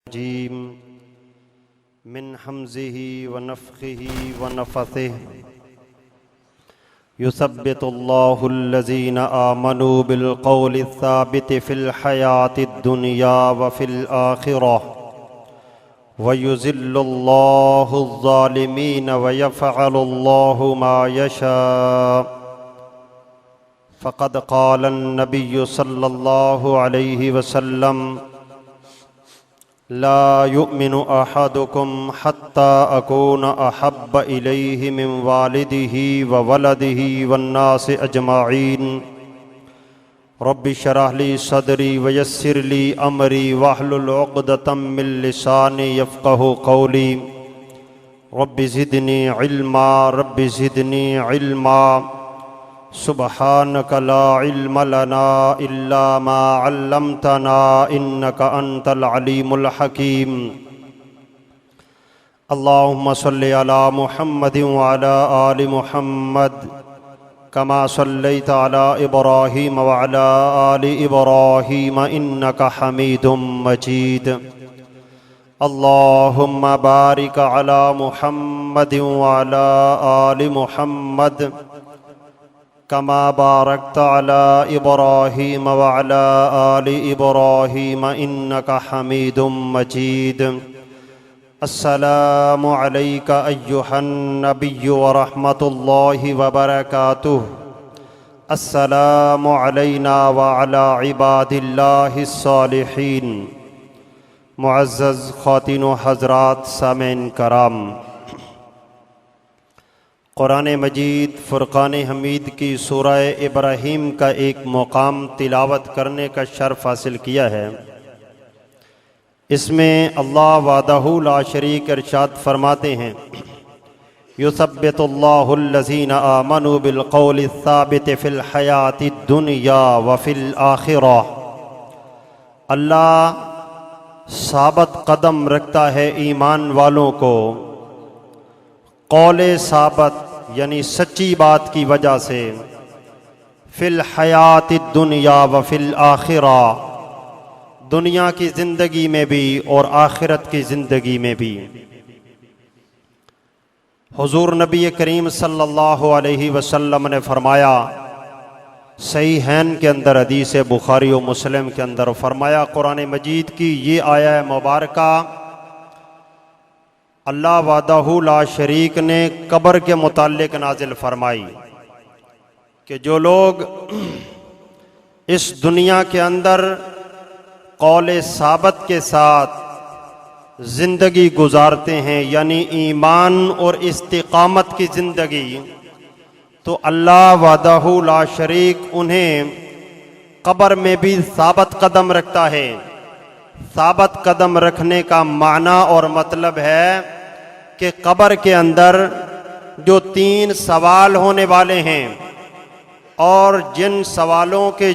Gym मिन हमज़िही व नफ़्ख़िही व नफ़्ख़िही युसब्बितुल्लाहुल्लज़ीना आमनू बिलक़ौलि साबिति फ़िल हयातिद दुनिया व फ़िल आख़िरह व युज़िल्लुल्लाहुज़्ज़ालिमीन व यफ़अलुल्लाहु मा यशा। फ़क़द क़ालन नबिय्यु सल्लल्लाहु अलैहि वसल्लम ला युमिनु अहदुकुम हत्ता अकूना अहब्ब इलैहि मिन वालिदिही व वलदिही वन्नासि अजमाईन। रब्बि शरह ली सदरी व यस्सिर ली अमरी वहलुल उक़दतम मिन लिसानी यफ़क़हू क़ौली। रब्बि ज़िदनी इल्मा रब्बि ज़िदनी इल्मा सुब्हानक ला इल्म लना इल्ला मा अल्लमतना इन्नका अंतल अलीमुल हकीम। अल्लाहुम्मा सल्लि अला मुहम्मद व अला आलि मुहम्मद कमा सल्लैता अला इब्राहीम व अला आलि इब्राहीम इन्नका हमीदुम मजीद। अल्लाहुम्मा बारिक अला मुहम्मद व अला आलि मुहम्मद कमा बारकत अला इब्राहीम व अला आलि इब्राहीम इन्नका हमीदुम मजीद। अस्सलामु अलैका अय्युहन नबिय्यु व रहमतुल्लाहि व बरकातुहु। अस्सलामु अलैना व अला इबादिल्लाहिस सालिहीन। मुअज़्ज़ज़ ख़ातिन व हज़रात सामीन कराम, कुरान मजीद फ़ुरक़ान हमीद की सूरह इब्राहीम का एक मुक़ाम तिलावत करने का शर्फ़ हासिल किया है। इसमें अल्लाह वहदहू ला शरीक इरशाद फरमाते हैं, युसब्बितुल्लाहुल्लज़ीना आमनू बिलक़ौलि साबिति फ़िल हयातिद दुनिया व फ़िल आख़िरह। अल्लाह साबित कदम रखता है ईमान वालों को कौले साबित यानी सच्ची बात की वजह से, फ़िल हयातिद दुनिया व फ़िल आख़िरा, दुनिया की ज़िंदगी में भी और आखिरत की ज़िंदगी में भी। हुज़ूर नबी करीम सल्लल्लाहु अलैहि वसल्लम ने फरमाया, सहीहैन के अंदर हदीस बुखारी और मुस्लिम के अंदर फरमाया, कुरान मजीद की ये आया मुबारका अल्लाह वहदहू ला शरीक ने कब्र के मुताल्लिक नाजिल फरमाई कि जो लोग इस दुनिया के अंदर कौले साबित के साथ ज़िंदगी गुजारते हैं, यानी ईमान और इस्तिकामत की ज़िंदगी, तो अल्लाह वहदहू ला शरीक उन्हें कब्र में भी साबित कदम रखता है। साबित कदम रखने का माना और मतलब है कि कब्र के अंदर जो 3 सवाल होने वाले हैं और जिन सवालों के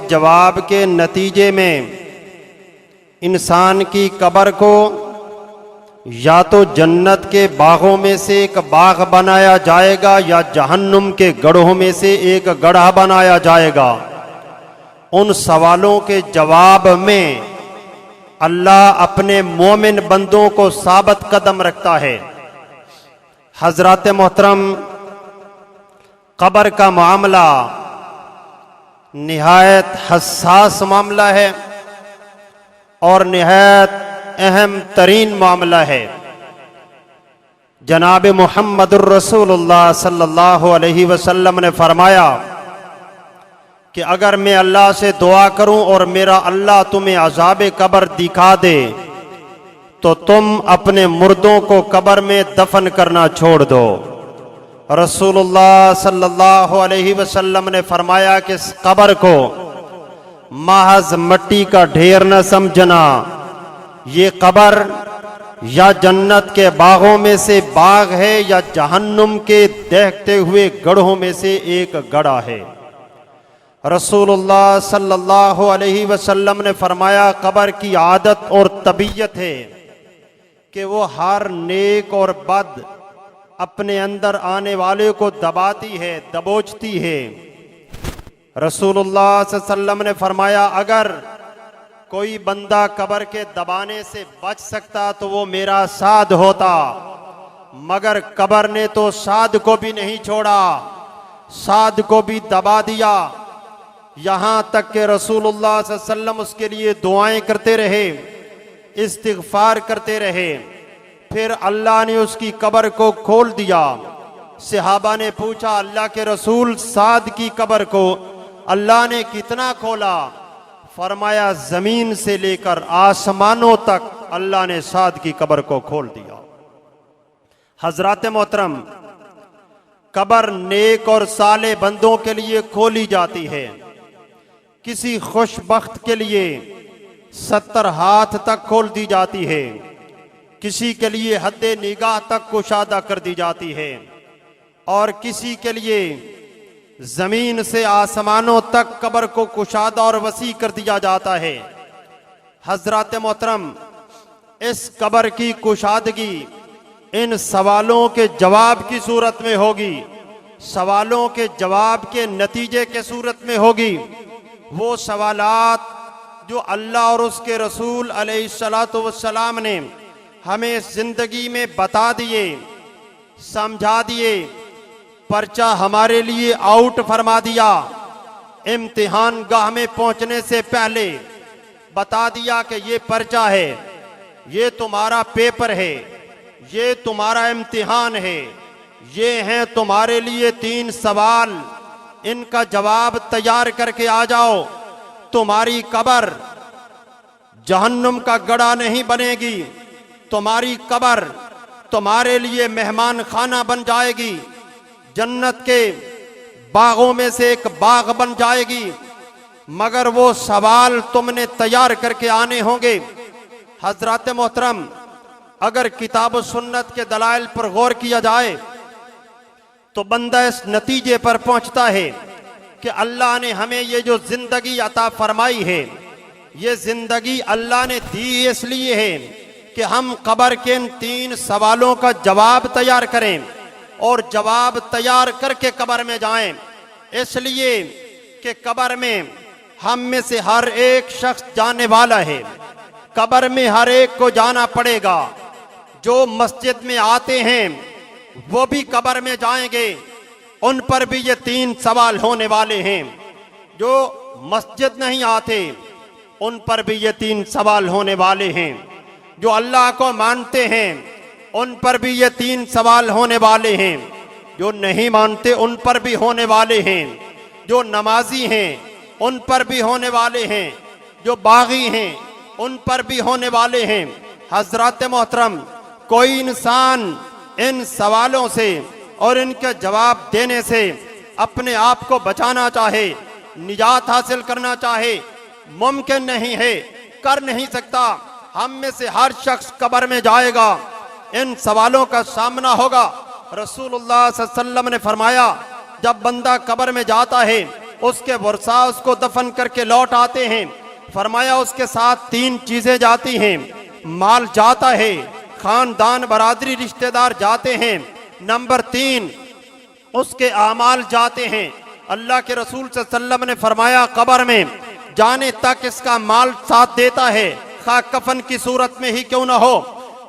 जवाब के नतीजे में इंसान की कब्र को या तो जन्नत के बागों में से एक बाग बनाया जाएगा या जहन्नुम के गढ़ों में से एक गढ़ा बनाया जाएगा। उन सवालों के जवाब में अल्लाह अपने मोमिन बंदों को साबित कदम रखता है। हजरत मोहतरम, कब्र का मामला निहायत हसास मामला है और निहायत अहम तरीन मामला है। जनाब मुहम्मदुर रसूलुल्लाह सल्लल्लाहु अलैहि वसल्लम ने फरमाया कि अगर मैं अल्लाह से दुआ करूं और मेरा अल्लाह तुम्हें अज़ाब कब्र दिखा दे तो तुम अपने मुर्दों को कब्र में दफन करना छोड़ दो। रसूलुल्लाह सल्लल्लाहु अलैहि वसल्लम ने फरमाया कि इस कब्र को महज मिट्टी का ढेर न समझना, ये कब्र या जन्नत के बागों में से बाग है या जहन्नुम के दहकते हुए गढ़ों में से एक गढ़ा है। रसूलुल्लाह सल्लल्लाहु अलैहि वसल्लम ने फरमाया, कब्र की आदत और तबीयत है कि वो हर नेक और बद अपने अंदर आने वाले को दबाती है, दबोचती है। रसूलुल्लाह सल्लल्लाहु अलैहि वसल्लम ने फरमाया, अगर कोई बंदा कब्र के दबाने से बच सकता तो वो मेरा साद होता, मगर कब्र ने तो साद को भी नहीं छोड़ा, साद को भी दबा दिया। यहां तक कि रसूलुल्लाह सल्लल्लाहु अलैहि वसल्लम उसके लिए दुआएं करते रहे, इस्तिगफार करते रहे। फिर अल्लाह ने उसकी कब्र को खोल दिया। सहाबा ने पूछा, अल्लाह के रसूल, साद की कब्र को अल्लाह ने कितना खोला? फरमाया, जमीन से लेकर आसमानों तक अल्लाह ने साद की कब्र को खोल दिया। हजरात मोहतरम, कब्र नेक और साले बंदों के लिए खोली जाती है। किसी खुशबख्त के लिए 70 हाथ तक खोल दी जाती है, किसी के लिए हद्दे निगाह तक कुशादा कर दी जाती है, और किसी के लिए जमीन से आसमानों तक कब्र को कुशादा और वसी कर दिया जाता है। हजरात मोहतरम, इस कब्र की कुशादगी इन सवालों के जवाब की सूरत में होगी, सवालों के जवाब के नतीजे के सूरत में होगी। वो सवालात जो अल्लाह और उसके रसूल अलैहिस्सलातु वस्सलाम ने हमें जिंदगी में बता दिए, समझा दिए, पर्चा हमारे लिए आउट फरमा दिया। इम्तिहान गाह में पहुंचने से पहले बता दिया कि ये पर्चा है, ये तुम्हारा पेपर है, ये तुम्हारा इम्तिहान है, ये हैं तुम्हारे लिए 3 सवाल, इनका जवाब तैयार करके आ जाओ। तुम्हारी कब्र जहन्नुम का गड़ा नहीं बनेगी, तुम्हारी कब्र तुम्हारे लिए मेहमान खाना बन जाएगी, जन्नत के बागों में से एक बाग बन जाएगी। मगर वो सवाल तुमने तैयार करके आने होंगे। हजरात मोहतरम, अगर किताब सुन्नत के दलाइल पर गौर किया जाए तो बंदा इस नतीजे पर पहुंचता है कि अल्लाह ने हमें ये जो जिंदगी अता फरमाई है, ये जिंदगी अल्लाह ने दी इसलिए है कि हम कब्र के इन 3 सवालों का जवाब तैयार करें और जवाब तैयार करके कब्र में जाएं। इसलिए कि कब्र में हम में से हर एक शख्स जाने वाला है, कब्र में हर एक को जाना पड़ेगा। जो मस्जिद में आते हैं वो भी कब्र में जाएंगे, उन पर भी ये 3 सवाल होने वाले हैं। जो मस्जिद नहीं आते उन पर भी ये 3 सवाल होने वाले हैं। जो अल्लाह को मानते हैं उन पर भी ये 3 सवाल होने वाले हैं। जो नहीं मानते उन पर भी होने वाले हैं। जो नमाजी हैं उन पर भी होने वाले हैं। जो बागी हैं उन पर भी होने वाले हैं। हजरात मोहतरम, कोई इंसान इन सवालों से और इनके जवाब देने से अपने आप को बचाना चाहे, निजात हासिल करना चाहे, मुमकिन नहीं है, कर नहीं सकता। हम में से हर शख्स कब्र में जाएगा, इन सवालों का सामना होगा। रसूलुल्लाह सल्लल्लाहु अलैहि वसल्लम ने फरमाया, जब बंदा कब्र में जाता है उसके वर्सा उसको दफन करके लौट आते हैं। फरमाया उसके साथ 3 चीजें जाती हैं। माल जाता है, खानदान बरादरी रिश्तेदार जाते हैं। नंबर 3, उसके आमाल जाते हैं। अल्लाह के रसूल सल्लल्लाहु अलैहि वसल्लम ने फरमाया, कब्र में जाने तक इसका माल साथ देता है, खा कफन की सूरत में ही क्यों ना हो।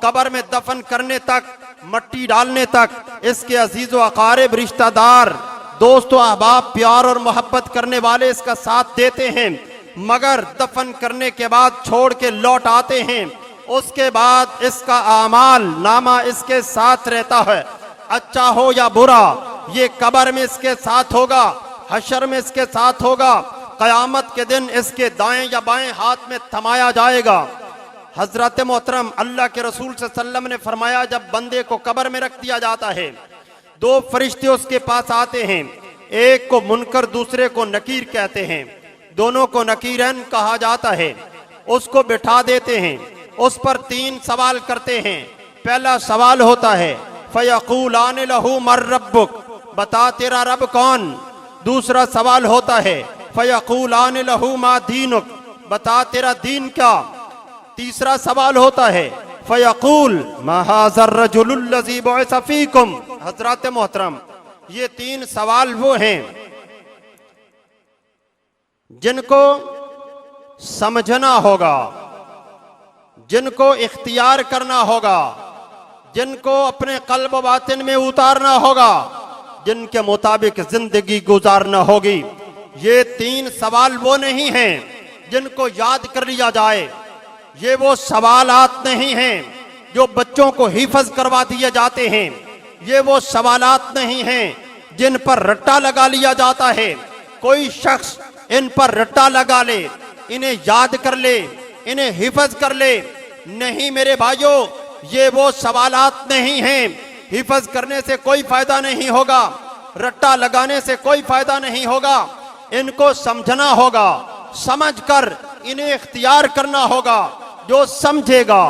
कब्र में दफन करने तक, मट्टी डालने तक इसके अजीज व अकारिब, रिश्तेदार, दोस्त व अहबाब, प्यार और मोहब्बत करने वाले इसका साथ देते हैं। मगर दफन करने के बाद छोड़ के लौट आते हैं। उसके बाद इसका आमाल नामा इसके साथ रहता है, अच्छा हो या बुरा, ये कब्र में इसके साथ होगा, हशर में इसके साथ होगा, कयामत के दिन इसके दाएं या बाएं हाथ में थमाया जाएगा। हजरत मोहतरम, अल्लाह के रसूल सल्लल्लाहु अलैहि वसल्लम ने फरमाया, जब बंदे को कब्र में रख दिया जाता है 2 फरिश्ते उसके पास आते हैं। एक को मुनकर, दूसरे को नकीर कहते हैं। दोनों को नकीरन कहा जाता है। उसको बिठा देते हैं, उस पर 3 सवाल करते हैं। पहला सवाल होता है, फयक़ूलान लहू मर रब्बुक, बता तेरा रब कौन। दूसरा सवाल होता है, फयक़ूलान लहू मा दीनुक, बता तेरा दीन क्या। तीसरा सवाल होता है, फयक़ूल मा हाज़र रजुलुल लज़ी बुइसा फ़ीकुम। हज़रात मोहतरम, ये 3 सवाल वो हैं जिनको समझना होगा, जिनको इख्तियार करना होगा, जिनको अपने कल्ब बातिन में उतारना होगा, जिनके मुताबिक जिंदगी गुजारना होगी। ये 3 सवाल वो नहीं हैं जिनको याद कर लिया जाए। ये वो सवालात नहीं हैं जो बच्चों को हिफज करवा दिए जाते हैं। ये वो सवालात नहीं हैं जिन पर रट्टा लगा लिया जाता है। कोई शख्स इन पर रट्टा लगा ले, इन्हें याद कर ले, इन्हें हिफज कर ले। नहीं मेरे भाइयों, ये वो सवालात नहीं हैं। हिफज करने से कोई फायदा नहीं होगा, रट्टा लगाने से कोई फायदा नहीं होगा। इनको समझना होगा, समझकर इन्हें इख्तियार करना होगा। जो समझेगा,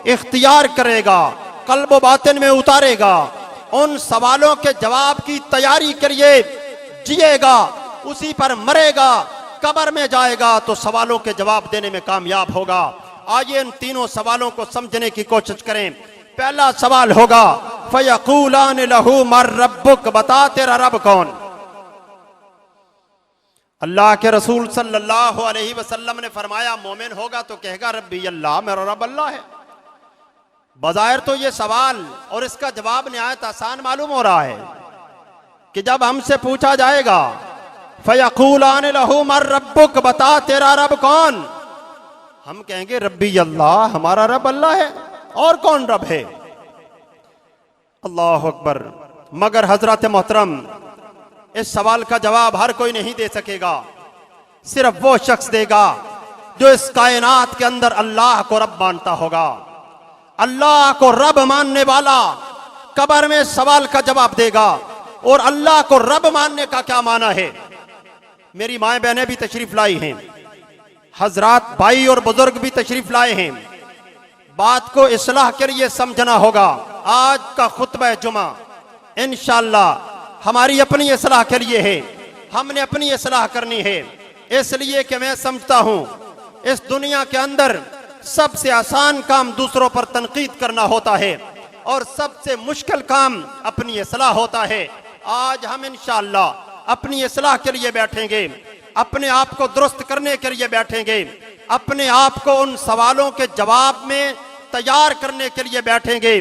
इख्तियार करेगा, कल्ब बातिन में उतारेगा, उन सवालों के जवाब की तैयारी करिए, जिएगा, उसी पर मरेगा, कब्र में जाएगा तो सवालों के जवाब देने में कामयाब होगा। आइए इन तीनों सवालों को समझने की कोशिश करें। पहला सवाल होगा फयक़ूलान लहू मर रब्बुक, बता तेरा रब कौन। अल्लाह के रसूल सल्लल्लाहु अलैहि वसल्लम ने फरमाया मोमिन होगा तो कहेगा रब्बी अल्लाह, मेरा रब अल्लाह है। बज़ाहिर तो ये सवाल और इसका जवाब निहायत आसान मालूम हो रहा है कि जब हमसे पूछा जाएगा फयक़ूलान लहू मर रब्बुक, बता तेरा रब कौन, हम कहेंगे रब्बी अल्लाह, हमारा रब अल्लाह है। और कौन रब है? अल्लाह अकबर। मगर हजरत मोहतरम, इस सवाल का जवाब हर कोई नहीं दे सकेगा। सिर्फ वो शख्स देगा जो इस कायनात के अंदर अल्लाह को रब मानता होगा। अल्लाह को रब मानने वाला कब्र में सवाल का जवाब देगा। और अल्लाह को रब मानने का क्या माना है? मेरी माए बहनें भी तशरीफ लाई हैं, हजरात भाई और बुजुर्ग भी तशरीफ लाए हैं। बात को इस्लाह के लिए समझना होगा। आज का खुतबा जुमा इंशाअल्लाह हमारी अपनी इस्लाह के लिए है। हमने अपनी इस्लाह करनी है, इसलिए कि मैं समझता हूं इस दुनिया के अंदर सबसे आसान काम दूसरों पर तनकीद करना होता है और सबसे मुश्किल काम अपनी इस्लाह होता है। आज हम इंशाअल्लाह अपनी इस्लाह के लिए बैठेंगे, अपने आप को दुरुस्त करने के लिए बैठेंगे, अपने आप को उन सवालों के जवाब में तैयार करने के लिए बैठेंगे।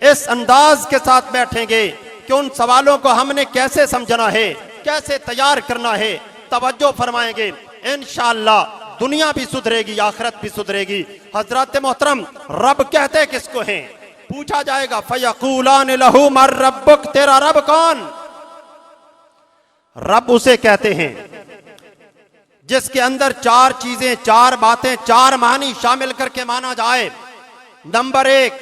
इस अंदाज के साथ बैठेंगे कि उन सवालों को हमने कैसे समझना है, कैसे तैयार करना है। तवज्जो फरमाएंगे, इंशाअल्लाह दुनिया भी सुधरेगी, आखिरत भी सुधरेगी। हजरत मोहतरम, रब कहते किसको हैं? पूछा जाएगा फयक़ूलान लहू मर रब्बुक, तेरा रब कौन? रब उसे कहते हैं जिसके अंदर 4 चीजें, 4 बातें, 4 मानी शामिल करके माना जाए। नंबर 1,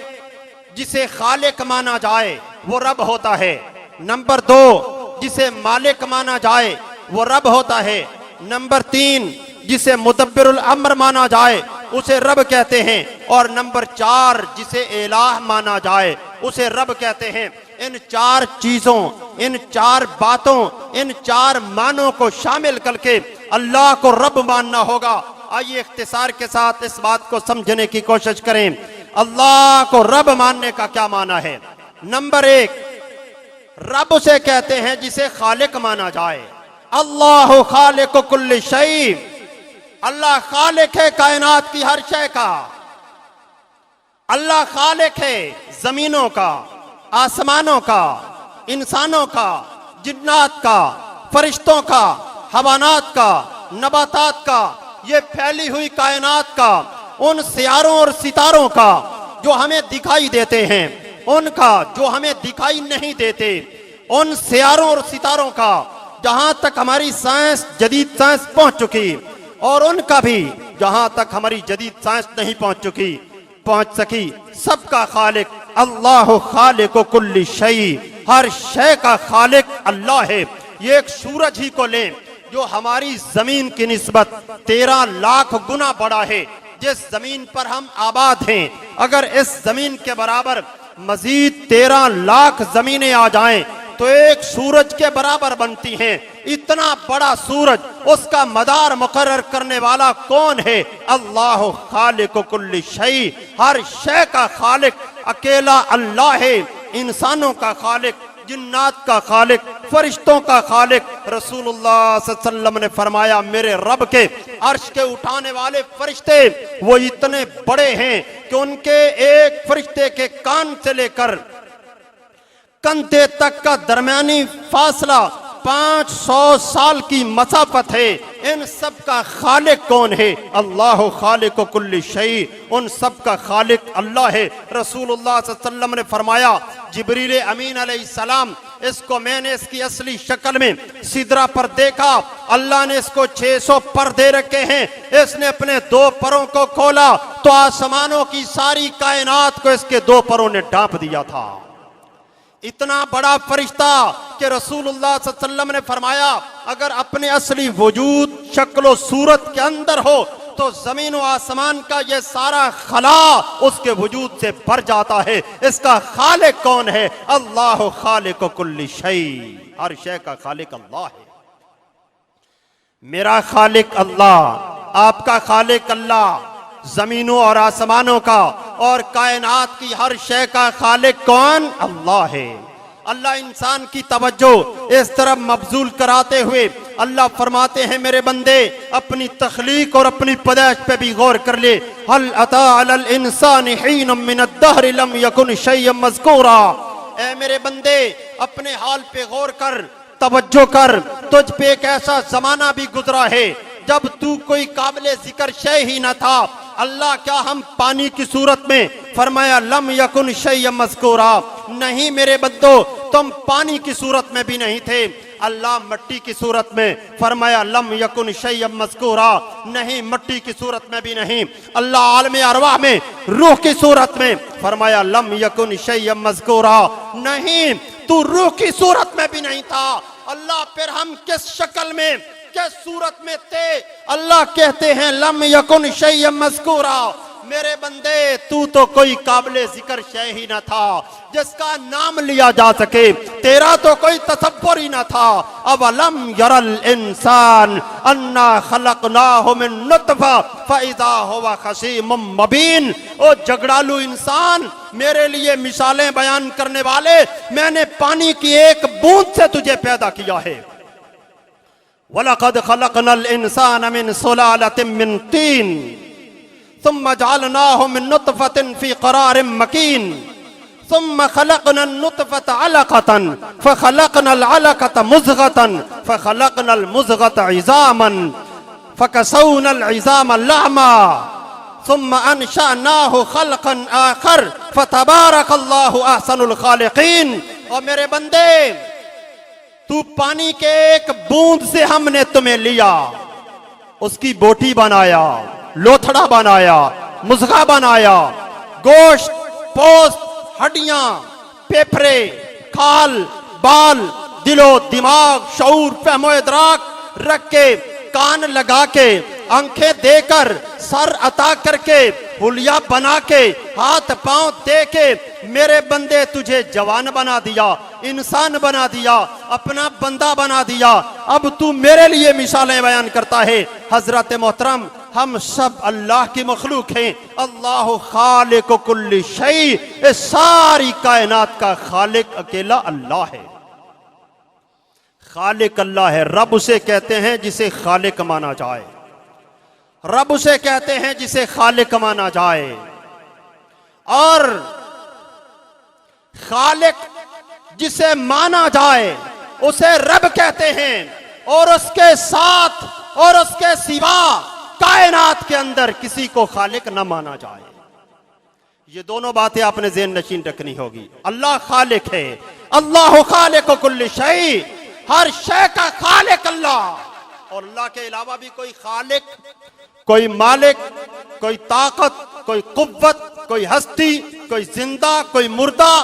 जिसे खालिक माना जाए वो रब होता है। नंबर 2, जिसे मालिक माना जाए वो रब होता है। नंबर 3, जिसे मुदब्बिरुल अम्र माना जाए उसे रब कहते हैं। और नंबर 4, जिसे इलाह माना जाए उसे रब कहते हैं। इन 4 चीजों, इन 4 बातों, इन 4 मानों को शामिल करके अल्लाह को रब मानना होगा। आइए इख्तिसार के साथ इस बात को समझने की कोशिश करें। अल्लाह को रब मानने का क्या माना है? नंबर 1, रब उसे कहते हैं जिसे खालिक माना जाए। अल्लाह खालिक कुल्ली शै, अल्लाह खालिक है कायनात की हर शय का। अल्लाह खालिक है जमीनों का, आसमानों का, इंसानों का, जिन्नात का, फरिश्तों का, हवानात का, नबातात का, ये फैली हुई कायनात का, उन सियारों और सितारों का जो हमें दिखाई देते हैं, उनका जो हमें दिखाई नहीं देते, उन सियारों और सितारों का जहां तक हमारी साइंस, जदीद साइंस पहुंच चुकी, और उनका भी जहां तक हमारी जदीद साइंस नहीं पहुंच सकी। सबका खालिक अल्लाह खालिक कुल्ली शै, हर शय का खालिक अल्लाह है। ये एक सूरज ही को लें जो हमारी जमीन की निस्बत 13 लाख गुना बड़ा है। जिस जमीन पर हम आबाद हैं, अगर इस जमीन के बराबर मजीद 13 लाख जमीनें आ जाएं तो एक सूरज के बराबर बनती हैं। इतना बड़ा सूरज, उसका मदार मुकर्रर करने वाला कौन है? अल्लाह खालिक कुल्ली शै, हर शय का खालिक अकेला अल्लाह है। इंसानों का खालिक जिन्नात का खालिक, फरिश्तों का खालिक। रसूलुल्लाह सल्लल्लाहु अलैहि वसल्लम ने फरमाया मेरे रब के अर्श के उठाने वाले फरिश्ते वो इतने बड़े हैं कि उनके एक फरिश्ते के कान से लेकर कंधे तक का दरमियानी फासला 500 साल की मसाफत है। इन सब का खालिक कौन है? अल्लाह खालिक कुल्ली शै, उन सब का खालिक अल्लाह है। रसूलुल्लाह सल्लल्लाहु अलैहि वसल्लम ने फरमाया जिब्रील अमीन अलैहिस्सलाम, इसको मैंने इसकी असली शक्ल में सिदरा पर देखा। अल्लाह ने इसको 600 पर दे रखे हैं। इसने अपने 2 परों को खोला तो आसमानों की सारी कायनात को इसके 2 परों ने ढांप दिया था। इतना बड़ा फरिश्ता कि रसूलुल्लाह सल्लल्लाहु अलैहि वसल्लम ने फरमाया अगर अपने असली वजूद शक्ल सूरत के अंदर हो तो जमीन व आसमान का ये सारा खला उसके वजूद से भर जाता है। इसका खालिक कौन है? अल्लाह खालिक कुल्ली शै, हर शय का खालिक अल्लाह है। मेरा खालिक अल्लाह, आपका खालिक अल्लाह, जमीनों और आसमानों का और कायनात की हर शय का खालिक कौन? अल्लाह है। अल्लाह इंसान की तवज्जो इस तरफ मबजूल कराते हुए अल्लाह फरमाते हैं मेरे बंदे अपनी तख्लीक और अपनी पैदाइश पे भी गौर कर ले। हल अता अलल इंसानि हीनुम मिनद दहर लम यकुन शैय्यन मज़कूरा। ए मेरे बंदे अपने हाल पे गौर कर, तवज्जो कर, तुझ पे एक ऐसा जमाना भी गुजरा है जब तू कोई काबिले जिक्र शय ही न था। अल्लाह क्या हम पानी की सूरत में फरमाया लम यकुन शैय्यन मज़कूरा, नहीं मेरे बंदो तुम पानी की सूरत में भी नहीं थे। अल्लाह मट्टी की सूरत में फरमाया लम यकुन शैय्यन मज़कूरा, नहीं मट्टी की सूरत में भी नहीं। अल्लाह आलमे अरवाह में रूह की सूरत में फरमाया लम यकुन शैय्यन मज़कूरा, नहीं तू रूह की सूरत में भी नहीं था। अल्लाह फिर हम किस शक्ल में किस सूरत में थे? अल्लाह कहते हैं लम यकुन शैय्यन मज़कूरा। मेरे बंदे तू तो कोई काबिले जिक्र शय ही न था जिसका नाम लिया जा सके, तेरा तो कोई तसव्वुर ही न था। अब अलम यरल इंसान अन्ना खलकनाहु मिन नुतफा फइज़ा हुवा खसीमुम मुबीन। ओ झगड़ालू इंसान, मेरे लिए मिसालें बयान करने वाले, मैंने पानी की एक बूंद से तुझे पैदा किया है। वलक़द खलक़नल इंसान मिन सुलालतिन मिन तीन सुम्मा जअलनाहु मिन नुतफतिन फी क़रारिन मकीन सुम्मा खलक़नन नुतफता अलक़तन फ़खलक़नल अलक़ता मुज़ग़तन फ़खलक़नल मुज़ग़ता इज़ामन फ़कसौनल इज़ाम लहमा सुम्मा अंशअनाहु खल्क़न आख़र फ़तबारकल्लाहु अहसनुल ख़ालिक़ीन। और मेरे बंदे तू पानी के एक बूंद से हमने तुम्हें लिया, उसकी बोटी बनाया, लोथड़ा बनाया, मुज़ग़ा बनाया, गोश्त, पोस्त, हड्डियां, फेफड़े, खाल, बाल, दिलो दिमाग, शऊर, फहमो इदराक रख के, कान लगा के, आंखें देकर, सर अता करके, हुलिया बना के, हाथ पांव दे के मेरे बंदे तुझे जवान बना दिया, इंसान बना दिया, अपना बंदा बना दिया। अब तू मेरे लिए मिसालें बयान करता है। हजरत मोहतरम, हम सब अल्लाह की मखलूक हैं। अल्लाह खालिक कुल्ली शै, इस सारी कायनात का खालिक अकेला अल्लाह है। खालिक अल्लाह है। रब उसे कहते हैं जिसे खालिक माना जाए, रब उसे कहते हैं जिसे खालिक माना जाए। और खालिक जिसे माना जाए उसे रब कहते हैं, और उसके साथ और उसके सिवा कायनात के अंदर किसी को खालिक न माना जाए। ये दोनों बातें आपने ज़हन नशीन रखनी होगी। अल्लाह खालिक है, अल्लाह खालिक कुल्ली शै, हर शय का खालिक अल्लाह। और अल्लाह के अलावा भी कोई खालिक, कोई मालिक, कोई ताकत, कोई कुव्वत, कोई हस्ती, कोई जिंदा, कोई मुर्दा,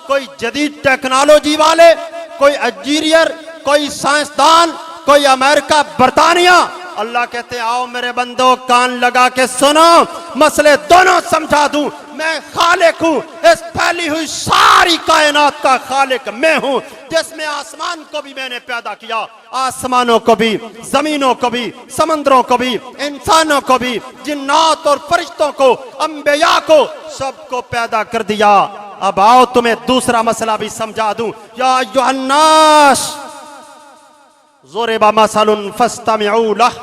कोई जदीद टेक्नोलॉजी वाले, कोई इंजीनियर, कोई साइंसदान, कोई अमेरिका, बरतानिया। अल्लाह कहते आओ मेरे बंदो कान लगा के सुनो, मसले दोनों समझा दूं। मैं खालिक हूं, इस फैली हुई सारी कायनात का खालिक मैं हूं, जिसमें आसमान को भी मैंने पैदा किया, आसमानों को भी, जमीनों को भी, समंदरों को भी, इंसानों को भी, जिन्नात और फरिश्तों को, अंबिया को, सबको पैदा कर दिया। अब आओ तुम्हें दूसरा मसला भी समझा दूं। या अय्युहन्नास ज़ुरिबा मसलुन फस्तमिऊ लह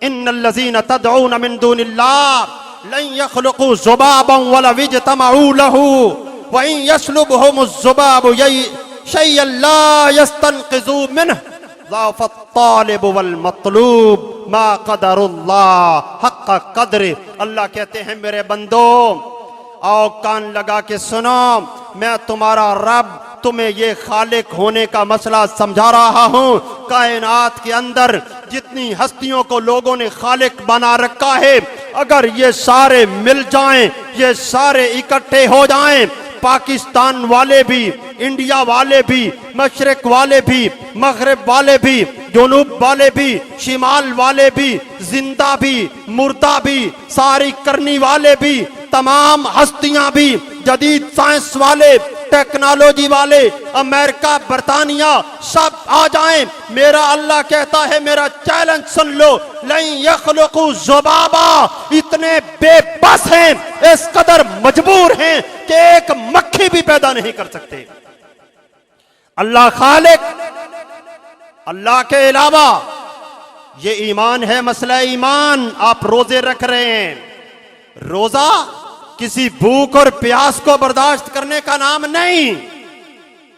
इन्नल्लज़ीना तदऊन मिन दूनिल्लाह लन यख़्लुक़ू ज़ुबाबन वलव इज्तमऊ लहू व इन यस्लुबहुमुज़्ज़ुबाबु शय्यन ला यस्तनक़िज़ू मिन्हु ज़अफ़त तालिब वल मतलूब मा क़दरुल्लाह हक़्क़ क़द्रि। अल्लाह कहते हैं मेरे बंदो आओ कान लगा के सुनो, मैं तुम्हारा रब तुम्हें ये खालिक होने का मसला समझा रहा हूँ। कायनात के अंदर जितनी हस्तियों को लोगों ने खालिक बना रखा है, अगर ये सारे मिल जाएं, ये सारे इकट्ठे हो जाएं, पाकिस्तान वाले भी, इंडिया वाले भी, मशरिक वाले भी, मगरिब वाले भी, जुनूब वाले भी, शिमाल वाले भी, जिंदा भी, मुर्दा भी, सारी करनी वाले भी, तमाम हस्तियां भी, जदीद साइंस वाले, टेक्नोलॉजी वाले, अमेरिका, बरतानिया, सब आ जाएं। मेरा अल्लाह कहता है, मेरा चैलेंज सुन लो, लन यख़्लुक़ू ज़ुबाबा, इतने बेबस हैं, इस कदर मजबूर हैं कि एक मक्खी भी पैदा नहीं कर सकते। अल्लाह खालिक, अल्लाह के अलावा, ये ईमान है, मसला ईमान। आप रोजे रख रहे हैं, रोजा किसी भूख और प्यास को बर्दाश्त करने का नाम नहीं।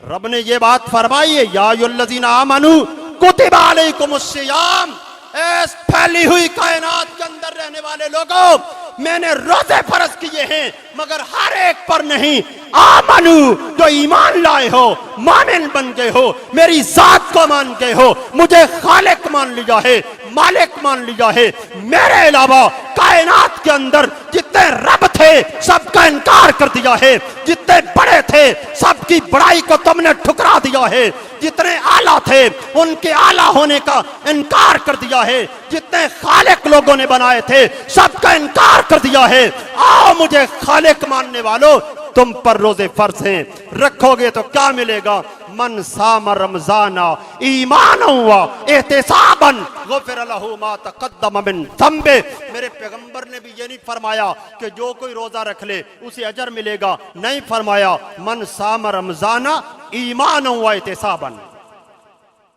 रब ने ये बात फरमाई है, या अय्युहल्लज़ीना आमनू कुतिबा अलैकुमुस्सियाम, इस फैली हुई कायनात के अंदर रहने वाले लोगों, मैंने रोजे फर्ज किए हैं, मगर हर एक पर नहीं। आमनू, जो ईमान लाए हो, मोमिन बन गए हो, मेरी जात को मान गए हो, मुझे खालिक मान लिया है, मालिक मान लिया है, मेरे अलावा कायनात के अंदर जितने रब थे सबका इनकार कर दिया है, जितने बड़े थे सबकी बड़ाई को तुमने ठुकरा दिया है, जितने आला थे उनके आला होने का इनकार कर दिया है, जितने खालिक लोगों ने बनाए थे सबका इनकार कर दिया है। आओ मुझे खालिक मानने वालों, तुम पर रोजे फर्ज हैं, रखोगे तो क्या मिलेगा? मन साम रमजाना ईमान हुआ एहतिसाबन गुफिर लहू मा तक़द्दम मिन ज़ंबे। मेरे पैगंबर ने भी ये नहीं फरमाया कि जो कोई रोजा रख ले उसे अजर मिलेगा, नहीं फरमाया मन साम रमजाना ईमान हुआ एहतिसाबन।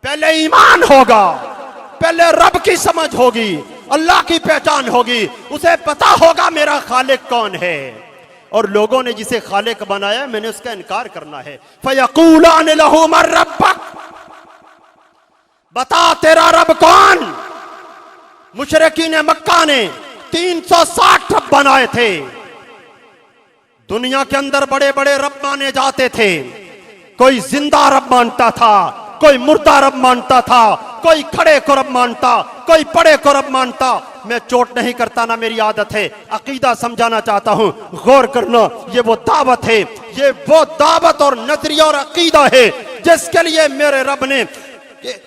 पहले ईमान होगा, पहले रब की समझ होगी, अल्लाह की पहचान होगी, उसे पता होगा मेरा खालिक कौन है, और लोगों ने जिसे खालिक बनाया मैंने उसका इनकार करना है। फयक़ूलान लहू मन रब्बक, बता तेरा रब कौन? मुशरिकीन मक्का ने 360 रब बनाए थे, दुनिया के अंदर बड़े बड़े रब माने जाते थे। कोई जिंदा रब मानता था, कोई मुर्दा रब मानता था, कोई खड़े को रब मानता, कोई पड़े को रब मानता। मैं चोट नहीं करता ना, मेरी आदत है, अकीदा समझाना चाहता हूं, गौर करना। ये वो दावत है, ये वो दावत और नजरिया और अकीदा है जिसके लिए मेरे रब ने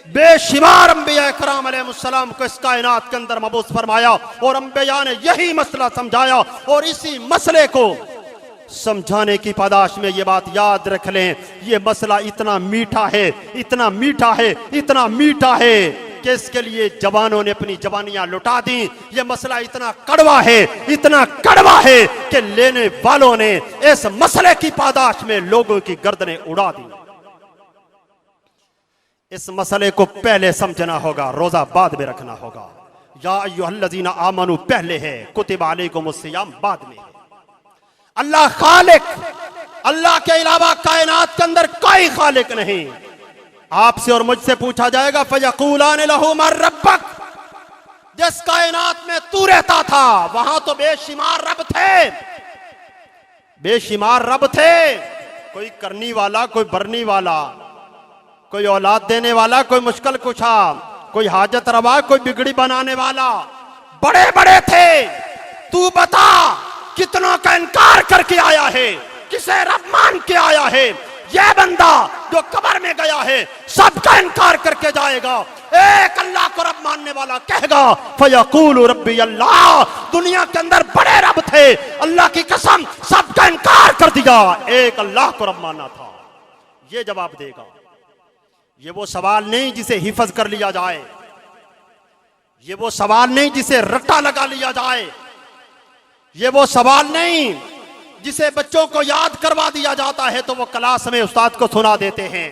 बेशुमार अंबिया कराम अलैहिस्सलाम को इस कायनात के अंदर मबूस फरमाया, और अंबिया ने यही मसला समझाया, और इसी मसले को समझाने की पादाश में ये बात याद रख लें, ये मसला इतना मीठा है, इतना मीठा है, इतना मीठा है कि इसके लिए जवानों ने अपनी जवानियां लुटा दी। ये मसला इतना कड़वा है, इतना कड़वा है कि लेने वालों ने इस मसले की पादाश में लोगों की गर्दनें उड़ा दी। इस मसले को पहले समझना होगा, रोजा बाद में रखना होगा। या अय्युहल्लज़ीना आमनू पहले है, कुतिबा अलैकुमुस्सियाम बाद में। अल्लाह खालिक, अल्लाह के अलावा कायनात के अंदर कोई खालिक नहीं। आपसे और मुझसे पूछा जाएगा, फयक़ूलान लहू मन रब्बक, जिस कायनात में तू रहता था वहां तो बेशुमार रब थे, बेशुमार रब थे। कोई करनी वाला, कोई भरनी वाला, कोई औलाद देने वाला, कोई मुश्किल कुशा, कोई हाजत रवा, कोई बिगड़ी बनाने वाला, बड़े बड़े थे। तू बता कितनों का इनकार करके आया है, किसे रब मान के आया है? यह बंदा जो कब्र में गया है सबका इनकार करके जाएगा, एक अल्लाह को रब मानने वाला कहेगा फयक़ूलु रब्बी अल्लाह। दुनिया के अंदर बड़े रब थे, अल्लाह की कसम सबका इनकार कर दिया, एक अल्लाह को रब मानना था। ये जवाब देगा। ये वो सवाल नहीं जिसे हिफज कर लिया जाए, ये वो सवाल नहीं जिसे रट्टा लगा लिया जाए, ये वो सवाल नहीं जिसे बच्चों को याद करवा दिया जाता है तो वो क्लास में उस्ताद को सुना देते हैं।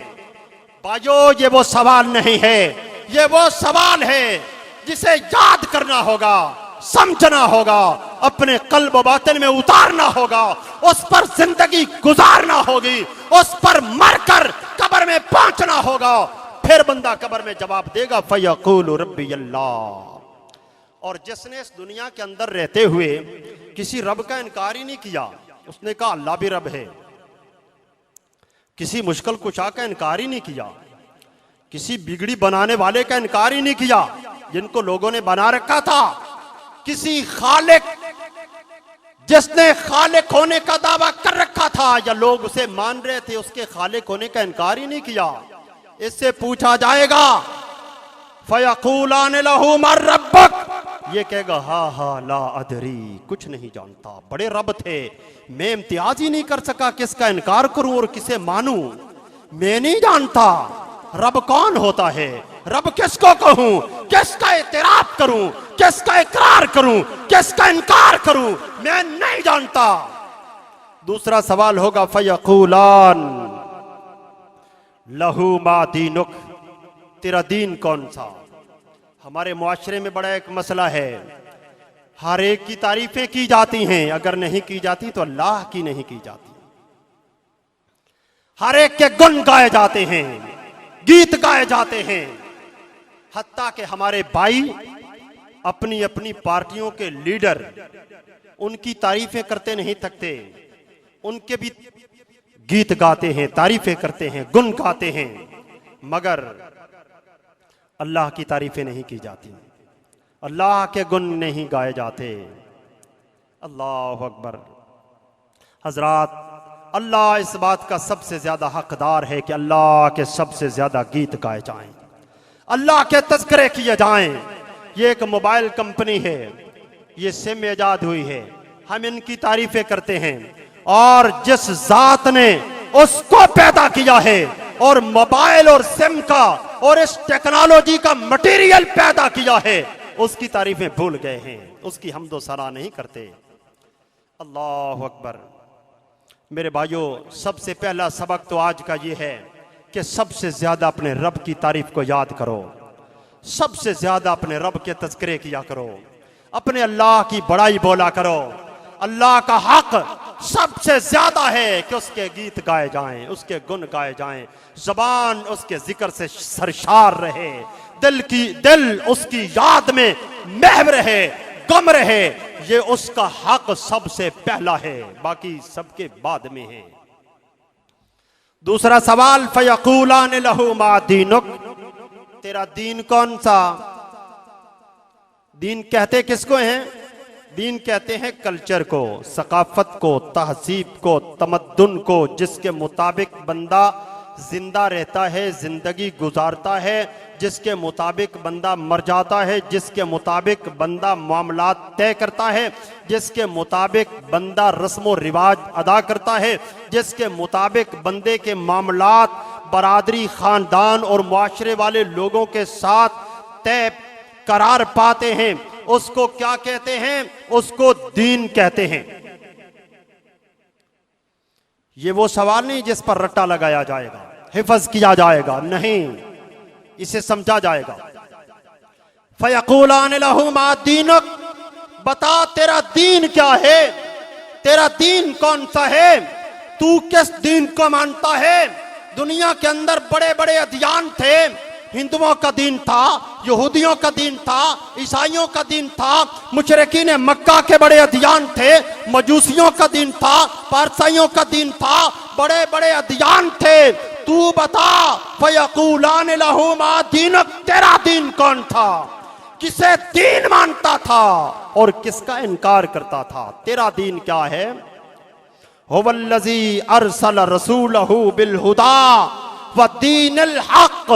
भाइयों, ये वो सवाल नहीं है, ये वो सवाल है जिसे याद करना होगा, समझना होगा, अपने कल्ब बातिन में उतारना होगा, उस पर जिंदगी गुजारना होगी, उस पर मरकर कब्र में पहुंचना होगा। फिर बंदा कब्र में जवाब देगा फयक़ूलु रब्बी अल्लाह। और जिसने इस दुनिया के अंदर रहते हुए किसी रब का इनकार ही नहीं किया, उसने कहा अल्लाह भी रब है, किसी मुश्किल कुशा का इनकार ही नहीं किया, किसी बिगड़ी बनाने वाले का इनकार ही नहीं किया जिनको लोगों ने बना रखा था, किसी खालिक जिसने खालिक होने का दावा कर रखा था या लोग उसे मान रहे थे, उसके खालिक होने का इनकार ही नहीं किया। इससे पूछा जाएगा फयक़ूलान लहू मर रब्बक, ये कहेगा हा हा ला अदरी, कुछ नहीं जानता, बड़े रब थे, मैं इम्तियाज ही नहीं कर सका किसका इनकार करूं और किसे मानूं, मैं नहीं जानता रब कौन होता है, रब किसको कहूं, किसका इतराफ करूं, किसका इकरार करूं, किसका इनकार करूं, मैं नहीं जानता। दूसरा सवाल होगा फयक़ूलान लहू मा दीनुक, तेरा दीन कौन सा। हमारे मुआशरे में बड़ा एक मसला है, हर एक की तारीफें की जाती हैं, अगर नहीं की जाती तो अल्लाह की नहीं की जाती। हर एक के गुण गाए जाते हैं, गीत गाए जाते हैं, हत्ता कि हमारे भाई अपनी अपनी पार्टियों के लीडर उनकी तारीफें करते नहीं थकते, उनके भी गीत गाते हैं, तारीफें करते हैं, गुण गाते हैं, मगर अल्लाह की तारीफें नहीं की जाती, अल्लाह के गुण नहीं गाए जाते। अल्लाह अकबर। हजरात, अल्लाह इस बात का सबसे ज्यादा हकदार है कि अल्लाह के सबसे ज्यादा गीत गाए जाएं, अल्लाह के तज़किरे किए जाएं। ये एक मोबाइल कंपनी है, ये सिम ईजाद हुई है, हम इनकी तारीफें करते हैं, और जिस जात ने उसको पैदा किया है और मोबाइल और सिम का और इस टेक्नोलॉजी का मटेरियल पैदा किया है, उसकी तारीफें भूल गए हैं, उसकी हमदो सना नहीं करते। अल्लाह अकबर। मेरे भाइयों, सबसे पहला सबक तो आज का ये है कि सबसे ज्यादा अपने रब की तारीफ को याद करो, सबसे ज्यादा अपने रब के तज़किरे किया करो, अपने अल्लाह की बड़ाई बोला करो। अल्लाह का हक सबसे ज्यादा है कि उसके गीत गाए जाएं, उसके गुण गाए जाएं, जबान उसके जिक्र से सरशार रहे, दिल उसकी याद में महव रहे, गम रहे। ये उसका हक सबसे पहला है, बाकी सबके बाद में है। दूसरा सवाल फयक़ूलान लहू मा दीनुक, तेरा दीन कौन सा। दीन कहते किसको हैं? दीन कहते हैं कल्चर को, सकाफत को, तहजीब को, तमद्दुन को, जिसके मुताबिक बंदा जिंदा रहता है, जिंदगी गुजारता है, जिसके मुताबिक बंदा मर जाता है, जिसके मुताबिक बंदा मामलात तय करता है, जिसके मुताबिक बंदा रस्म रिवाज अदा करता है, जिसके मुताबिक बंदे के मामलात बरादरी, खानदान और मुआशरे वाले लोगों के साथ तय करार पाते हैं, उसको क्या कहते हैं? उसको दीन कहते हैं। ये वो सवाल नहीं जिस पर रट्टा लगाया जाएगा, हिफज किया जाएगा, नहीं, इसे समझा जाएगा। फयक़ूलान लहू मा दीनुक, बता तेरा दीन क्या है, तेरा दीन कौन सा है, तू किस दीन को मानता है। दुनिया के अंदर बड़े बड़े अदियान थे, हिंदुओं का दीन था, यहूदियों का दीन था, ईसाइयों का दीन था, मुशरिकीन मक्का के बड़े अदियान थे, मजूसियों का दीन था, पारसाइयों का दीन था, बड़े बड़े अदियान थे। तू बता फयक़ूलान लहू मा दीनुक, तेरा दीन कौन था, किसे दीन मानता था और किसका इनकार करता था। तेरा दीन क्या है? हुवल्लज़ी अरसल रसूलहू बिल हुदा व दीनिल हक़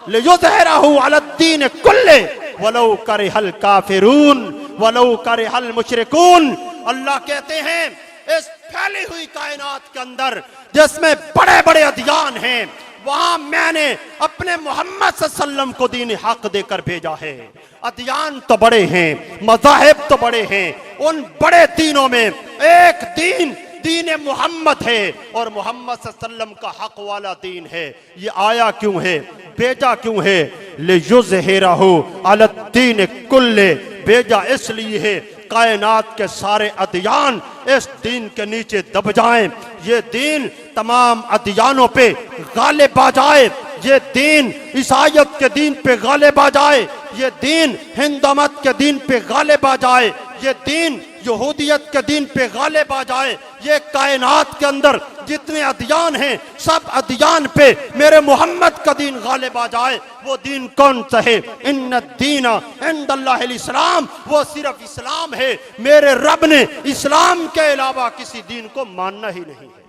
लियुज़हिरहू अलद्दीन कुल्ले वलौ करिहल काफिरून वलौ करिहल मुशरिकून। अल्लाह कहते हैं इस फैली हुई कायनात के अंदर जिसमें बड़े बड़े अदियान हैं, वहां मैंने अपने मोहम्मद सल्लल्लाहु अलैहि वसल्लम को दीन हक देकर भेजा है। अदियान तो बड़े हैं, मज़ाहिब तो बड़े हैं, उन बड़े दीनों में एक दीन दीन मोहम्मद है और मोहम्मद सल्लल्लाहु अलैहि वसल्लम का हक वाला दीन है। ये आया क्यों है, भेजा क्यों है? लियुज़हिरहु अलद्दीन कुल्ले, भेजा इसलिए है कायनात के सारे अदियान इस दीन के नीचे दब जाएं, ये दीन तमाम अदियानों पे गालिब आ जाए, ये दीन ईसाईयत के दीन पे गालिब आ जाए, ये दीन हिंदुमत के दीन पे गालिब आ जाए, ये दीन यहूदियत के दीन पे गालिब आ जाए। ये कायनात के अंदर जितने अदियान हैं सब अदियान पे मेरे मोहम्मद का दीन गालिब आ जाए। वो दीन कौन सा है? इन्ना दीन इंदल्लाहिल इस्लाम, वो सिर्फ इस्लाम है। मेरे रब ने इस्लाम के अलावा किसी दीन को मानना ही नहीं है।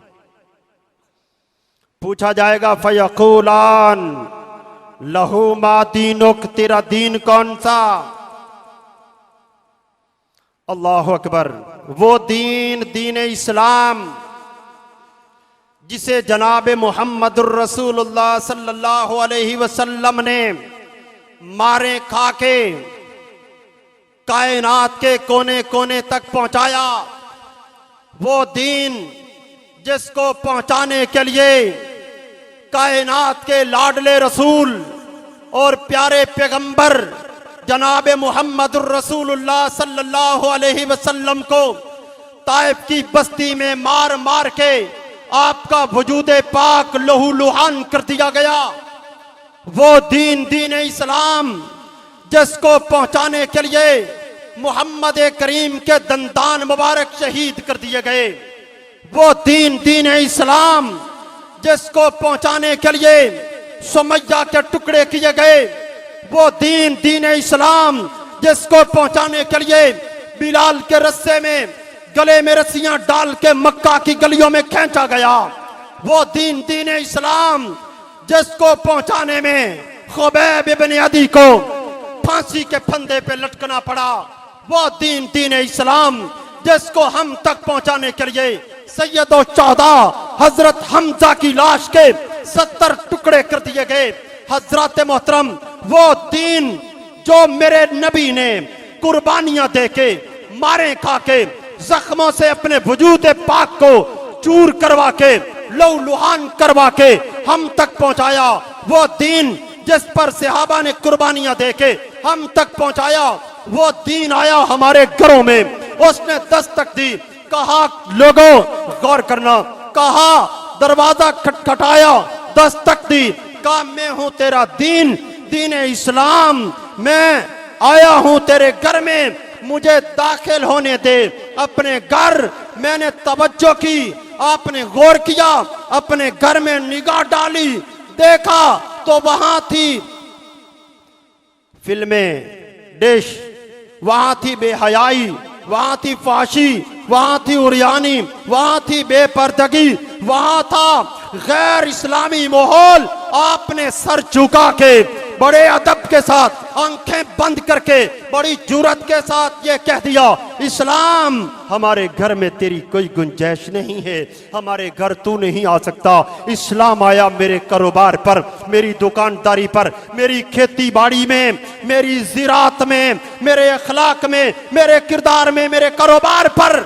पूछा जाएगा फयक़ूलान लहू मा दीनुक, तेरा दीन कौन सा? अल्लाहु अकबर। वो दीन दीन इस्लाम जिसे जनाब मुहम्मदुर रसूलुल्लाह सल्लल्लाहु अलैहि वसल्लम ने मारे खा के कायनात के कोने कोने तक पहुंचाया, वो दीन जिसको पहुंचाने के लिए कायनात के लाडले रसूल और प्यारे पैगंबर जनाब मुहम्मदुर रसूलुल्लाह सल्लल्लाहु अलैहि वसल्लम को ताइफ की बस्ती में मार मार के आपका वजूद पाक लहू लुहान कर दिया गया। वो दीन दीन इस्लाम जिसको पहुंचाने के लिए मोहम्मद करीम के दंदान मुबारक शहीद कर दिए गए, वो दीन दीन इस्लाम जिसको पहुंचाने के लिए सुमैया के टुकड़े किए गए, वो दीन दीन इस्लाम जिसको पहुंचाने के लिए बिलाल के रस्से में गले में रस्सियां डाल के मक्का की गलियों में खींचा गया, वो दीन दीन इस्लाम जिसको पहुंचाने में खुबैब इब्न अदी को फांसी के फंदे पे लटकना पड़ा, वो दीन दीन इस्लाम जिसको हम तक पहुंचाने के लिए सैयदो 14 हजरत हमजा की लाश के 70 टुकड़े कर दिए गए। हजरत मोहतरम, वो दीन जो मेरे नबी ने कुर्बानियां देके मारे खा के जख्मों से अपने वजूद पाक को चूर करवा के लहू लुहान करवा के हम तक पहुंचाया, वो दीन जिस पर सहाबा ने कुर्बानियां देके हम तक पहुंचाया, वो दीन आया हमारे घरों में, उसने दस्तक दी। कहा लोगों गौर करना, कहा दरवाजा खटखटाया, दस्तक दी, कहा मैं हूं तेरा दीन दीन इस्लाम, मैं आया हूं तेरे घर में, मुझे दाखिल होने दे अपने घर। मैंने तवज्जो की, आपने गौर किया, अपने घर में निगाह डाली, देखा तो वहां थी फिल्में डिश, वहां थी बेहयाई, वहां थी फाशी, वहां थी उरियानी, वहां थी बेपर्दगी, वहां था गैर इस्लामी माहौल। आपने सर झुका के बड़े अदब के साथ आंखें बंद करके बड़ी जुर्रत के साथ ये कह दिया, इस्लाम हमारे घर में तेरी कोई गुंजाइश नहीं है, हमारे घर तू नहीं आ सकता। इस्लाम आया मेरे कारोबार पर, मेरी दुकानदारी पर, मेरी खेती बाड़ी में, मेरी ज़िरात में, मेरे अखलाक में, मेरे किरदार में, मेरे कारोबार पर।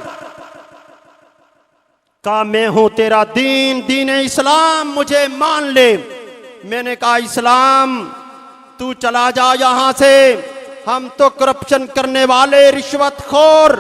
कहा मैं हूं तेरा दीन दीन इस्लाम, मुझे मान ले। मैंने कहा इस्लाम तू चला जा यहां से, हम तो करप्शन करने वाले, रिश्वत खोर,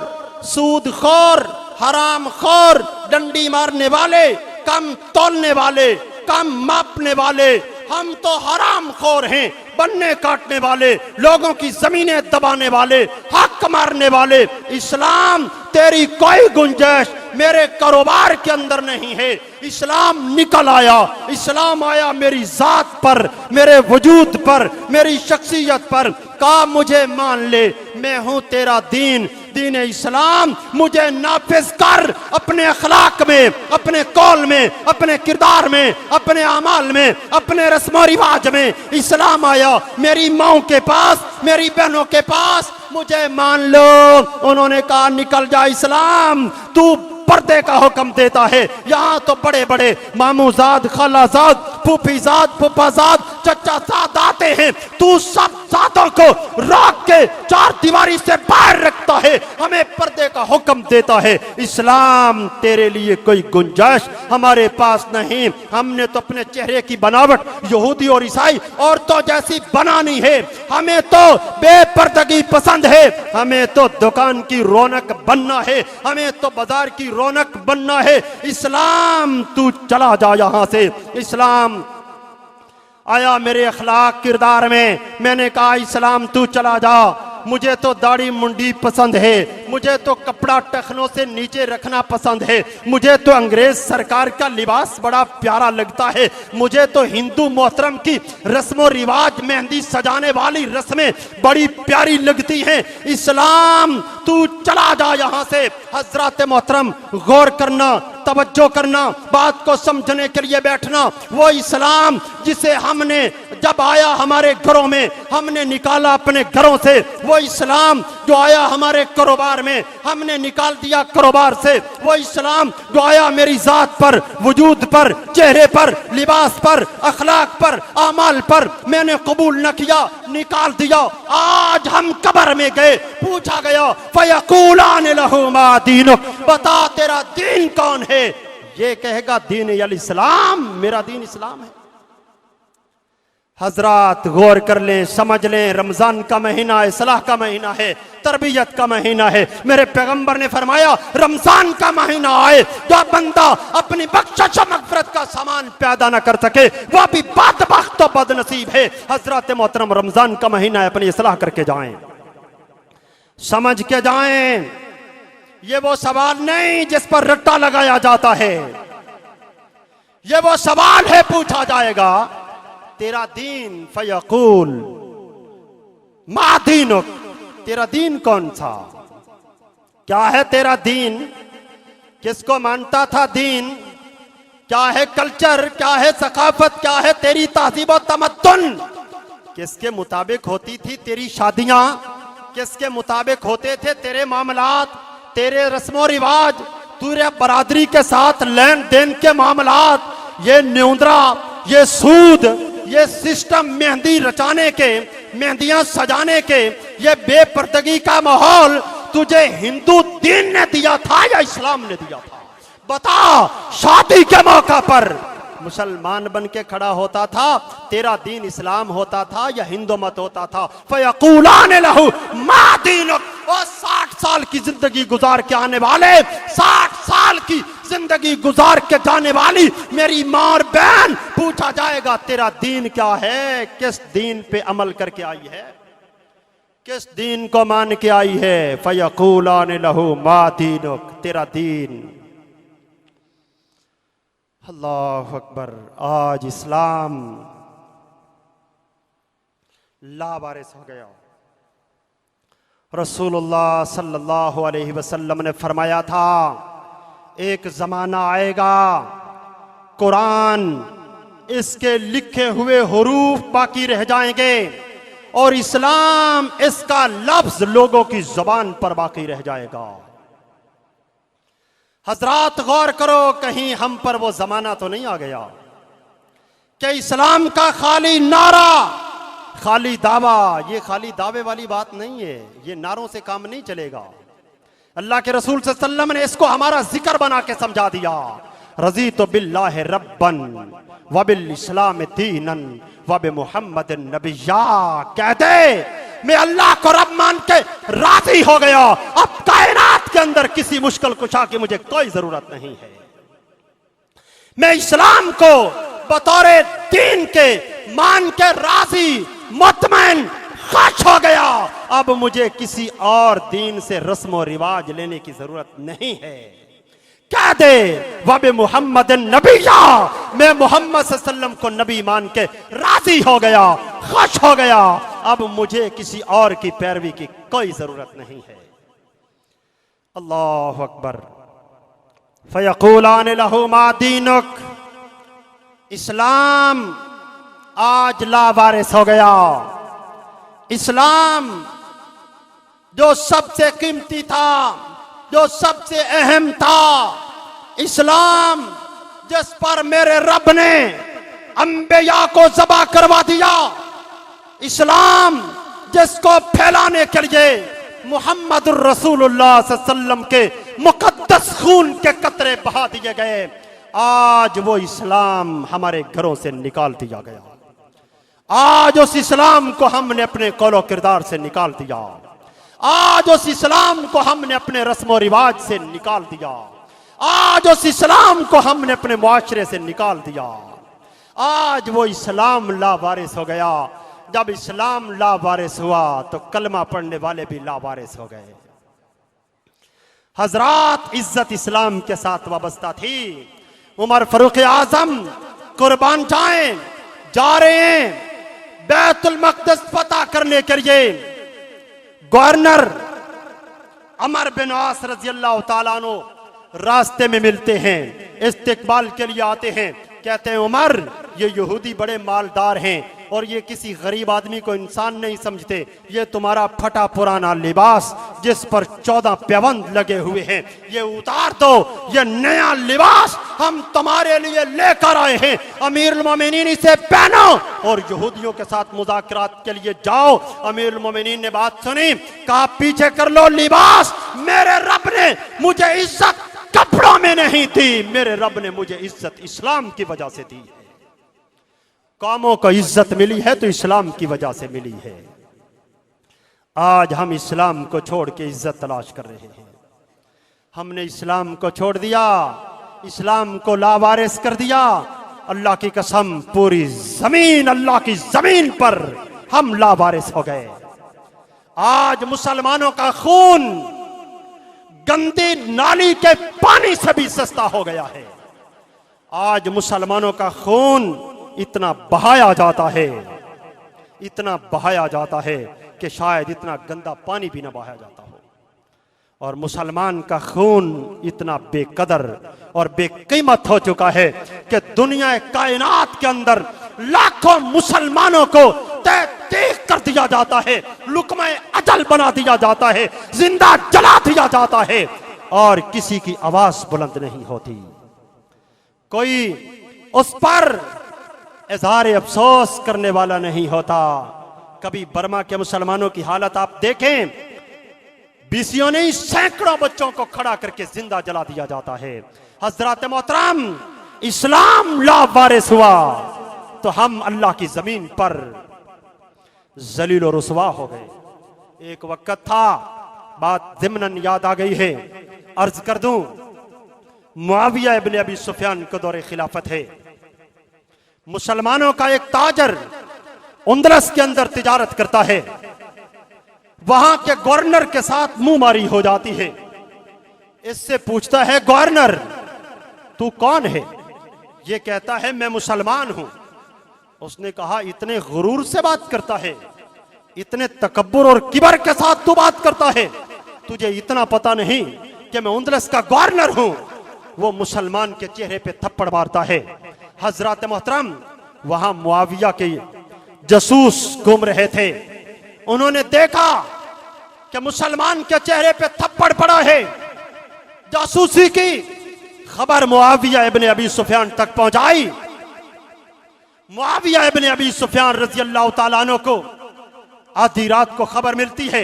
सूद खोर, हराम खोर, डंडी मारने वाले, कम तोलने वाले, कम मापने वाले, हम तो हराम खोर हैं, बन्ने काटने वाले, लोगों की जमीनें दबाने वाले, हक मारने वाले। इस्लाम तेरी कोई गुंजाइश मेरे कारोबार के अंदर नहीं है। इस्लाम निकल आया, इस्लाम आया मेरी जात पर, मेरे वजूद पर, मेरी शख्सियत पर। कहा मुझे मान ले, मैं हूं तेरा दीन दीन इस्लाम, मुझे नाफिज कर अपने अखलाक में, अपने कौल में, अपने किरदार में, अपने अमाल में, अपने रस्म रिवाज में। इस्लाम आया मेरी माओ के पास, मेरी बहनों के पास, मुझे मान लो। उन्होंने कहा निकल जा इस्लाम, तू पर्दे का हुक्म देता है। यहाँ तो बड़े बड़े मामूजाद, खालाजाद, फूफीजाद, फूफाजाद, चचाजाद आते हैं, तू सब जातों को रोक के चार दीवारी से बाहर रखता है। हमें पर्दे का हुक्म देता है। इस्लाम तेरे लिए कोई गुंजाइश हमारे पास नहीं। हमने तो अपने चेहरे की बनावट यहूदी और ईसाई औरतों जैसी बनानी है। हमें तो बेपर्दगी पसंद है, हमें तो दुकान की रौनक बनना है, हमें तो बाजार की रौनक बनना है। इस्लाम तू चला जा यहां से। इस्लाम आया मेरे अखलाक किरदार में, मैंने कहा इस्लाम तू चला जा। मुझे तो दाढ़ी मुंडी पसंद है, मुझे तो कपड़ा टखनों से नीचे रखना पसंद है, मुझे तो अंग्रेज सरकार का लिबास बड़ा प्यारा लगता है, मुझे तो हिंदू मोहतरम की रस्मो रिवाज मेहंदी सजाने वाली रस्में बड़ी प्यारी लगती हैं। इस्लाम तू चला जा यहां से। हजरत मोहतरम गौर करना, तवज्जो करना, बात को समझने के लिए बैठना। वो इस्लाम जिसे हमने जब आया हमारे घरों में हमने निकाला अपने घरों से, वो इस्लाम जो आया हमारे कारोबार में हमने निकाल दिया कारोबार से, वो इस्लाम जो आया मेरी जात पर, वजूद पर, चेहरे पर, लिबास पर, अखलाक पर, आमाल पर मैंने कबूल न किया, निकाल दिया। आज हम कब्र में गए, पूछा गया फयकूलान लहू मा दीनुक, बता तेरा दीन कौन है? ये कहेगा दीन अल इस्लाम, मेरा दीन इस्लाम है। हजरात गौर कर लें, समझ लें, रमजान का महीना इस्लाह का महीना है, तरबियत का महीना है। मेरे पैगंबर ने फरमाया रमजान का महीना आए, जो बंदा अपनी बख्शिश मगफिरत का सामान पैदा न कर सके वह भी बदबख्त और बदनसीब है। हजरत मोहतरम रमजान का महीना है, अपनी इस्लाह करके जाएं, समझ के जाएं। ये वो सवाल नहीं जिस पर रट्टा लगाया जाता है, ये वो सवाल है पूछा जाएगा तेरा दीन, फयकूल मा दीनुक, तेरा दीन कौन सा? क्या है तेरा दीन? किसको मानता था दीन? क्या है कल्चर, क्या है सकाफत, क्या है तेरी तहजीब और तमद्दुन? किसके मुताबिक होती थी तेरी शादियां? किसके मुताबिक होते थे तेरे मामलात, तेरे रस्मो रिवाज, तेरे बरादरी के साथ लेन देन के मामलात? ये न्यूंदरा, ये सूद, ये सिस्टम मेहंदी रचाने के, मेहंदियां सजाने के, ये बेपर्दगी का माहौल तुझे हिंदू दीन ने दिया था या इस्लाम ने दिया था? बता। शादी के मौका पर मुसलमान बन के खड़ा होता था, तेरा दीन इस्लाम होता था या हिंदू मत होता था? फयकूलान लहू मा दीनुक, और 60 साल की जिंदगी गुजार के आने वाले, 60 साल की जिंदगी गुजार के जाने वाली मेरी मां और बहन, पूछा जाएगा तेरा दीन क्या है? किस दीन पे अमल करके आई है? किस दीन को मान के आई है? फयकूलान लहू मा दीनुक, तेरा दीन। अल्लाह अकबर। आज इस्लाम लावारिस हो गया। रसूलुल्लाह सल्लल्लाहु अलैहि वसल्लम ने फरमाया था एक जमाना आएगा, कुरान इसके लिखे हुए हुरूफ बाकी रह जाएंगे और इस्लाम इसका लफ्ज लोगों की जुबान पर बाकी रह जाएगा। हजरात गौर करो, कहीं हम पर वो जमाना तो नहीं आ गया कि इस्लाम का खाली नारा, खाली दावा? ये खाली दावे वाली बात नहीं है, ये नारों से काम नहीं चलेगा। अल्लाह के रसूल सल्लल्लाहु अलैहि वसल्लम ने इसको हमारा जिक्र बना के समझा दिया। रज़ीतु बिल्लाहि रब्बन व बिल इस्लाम दीनन व बि मुहम्मदिन नबिय्या। कह दे मैं अल्लाह को रब मान के राजी हो गया, अब कायनात के अंदर किसी मुश्किल कुशा की मुझे कोई जरूरत नहीं है। मैं इस्लाम को बतौरे दीन के मान के राजी, मुतमईन, खुश हो गया। अब मुझे किसी और दीन से रस्म रिवाज लेने की जरूरत नहीं है। कह दे वबे मुहम्मद नबिया, मैं मोहम्मद सल्लल्लाहु अलैहि वसल्लम को नबी मान के राजी हो गया, खुश हो गया। अब मुझे किसी और की पैरवी की कोई जरूरत नहीं है। अल्लाह अकबर। फयकूलान लहू मा दीनुक। इस्लाम आज लावारिस हो गया। इस्लाम जो सबसे कीमती था, जो सबसे अहम था, इस्लाम जिस पर मेरे रब ने अंबिया को ज़बा करवा दिया, इस्लाम जिसको फैलाने के लिए मुहम्मदुर रसूलुल्लाह सल्लल्लाहु अलैहि वसल्लम के मुकद्दस खून के कतरे बहा दिए गए। आज वो इस्लाम हमारे घरों से निकाल दिया गया। आज उस इस्लाम को हमने अपने कौलो किरदार से निकाल दिया। आज उस इस्लाम को हमने अपने रस्म और रिवाज से निकाल दिया। आज उस इस्लाम को हमने अपने मुआशरे से निकाल दिया। आज वो इस्लाम लावारिस हो गया। जब इस्लाम लावारिस हुआ तो कलमा पढ़ने वाले भी लावारिस हो गए। हजरात, इज्जत इस्लाम के साथ वाबस्ता थी। उमर फारूक आजम कुर्बान जाएं जा रहे हैं बैतुल मक़दिस फतह करने के लिए। गवर्नर अमर बिन आस रज़ी अल्लाह तआला अन्हु रास्ते में मिलते हैं, इस्तकबाल के लिए आते हैं। कहते हैं उमर, ये यहूदी बड़े मालदार हैं और ये किसी गरीब आदमी को इंसान नहीं समझते। ये तुम्हारा फटा पुराना लिबास जिस पर 14 प्यवंद लगे हुए हैं, ये उतार दो। ये नया लिबास हम तुम्हारे लिए लेकर आए हैं। अमीरुल मोमिनीन इसे पहनो और यहूदियों के साथ मुज़ाकरात के लिए जाओ। अमीरुल मोमिनीन ने बात सुनी, कहा पीछे कर लो लिबास। मेरे रब ने मुझे इज्जत कपड़ों में नहीं दी, मेरे रब ने मुझे इज्जत इस्लाम की वजह से दी है। कौमों को इज्जत मिली है तो इस्लाम की वजह से मिली है। आज हम इस्लाम को छोड़ के इज्जत तलाश कर रहे हैं। हमने इस्लाम को छोड़ दिया, इस्लाम को लावारिस कर दिया। अल्लाह की कसम, पूरी जमीन, अल्लाह की जमीन पर हम लावारिस हो गए। आज मुसलमानों का खून गंदी नाली के पानी से भी सस्ता हो गया है। आज मुसलमानों का खून इतना बहाया जाता है, इतना बहाया जाता है कि शायद इतना गंदा पानी भी ना बहाया जाता हो। और मुसलमान का खून इतना बेकदर और बेकीमत हो चुका है कि दुनिया कायनात के अंदर लाखों मुसलमानों को तहतीक कर दिया जाता है, लुकमा अजल बना दिया जाता है, जिंदा जला दिया जाता है और किसी की आवाज बुलंद नहीं होती। कोई उस पर इज़हार अफसोस करने वाला नहीं होता। कभी बर्मा के मुसलमानों की हालत आप देखें, बीसियों ने सैकड़ों बच्चों को खड़ा करके जिंदा जला दिया जाता है। हजरत मोहतरम, इस्लाम लावारिस हुआ तो हम अल्लाह की जमीन पर जलील और रुसवा हो गए। एक वक्त था, बात ज़िम्नन याद आ गई है, अर्ज कर दूं, मुआविया इब्न अबी सुफियान को दौरे खिलाफत है। मुसलमानों का एक ताजर उंदलस के अंदर तिजारत करता है। वहां के गवर्नर के साथ मुंहमारी हो जाती है। इससे पूछता है, गवर्नर तू कौन है? ये कहता है मैं मुसलमान हूं। उसने कहा, इतने गुरूर से बात करता है, इतने तकब्बुर और किबर के साथ तू बात करता है, तुझे इतना पता नहीं कि मैं उंदलस का गवर्नर हूं? वो मुसलमान के चेहरे पे थप्पड़ मारता है। हजरत मोहतरम, वहां मुआविया के जासूस घूम रहे थे। उन्होंने देखा कि मुसलमान के चेहरे पे थप्पड़ पड़ा है। जासूसी की खबर मुआविया इब्न अबी सुफियान तक पहुंचाई। मुआविया इब्न अबी सुफियान रज़ी अल्लाह तआला अन्हु को आधी रात को खबर मिलती है।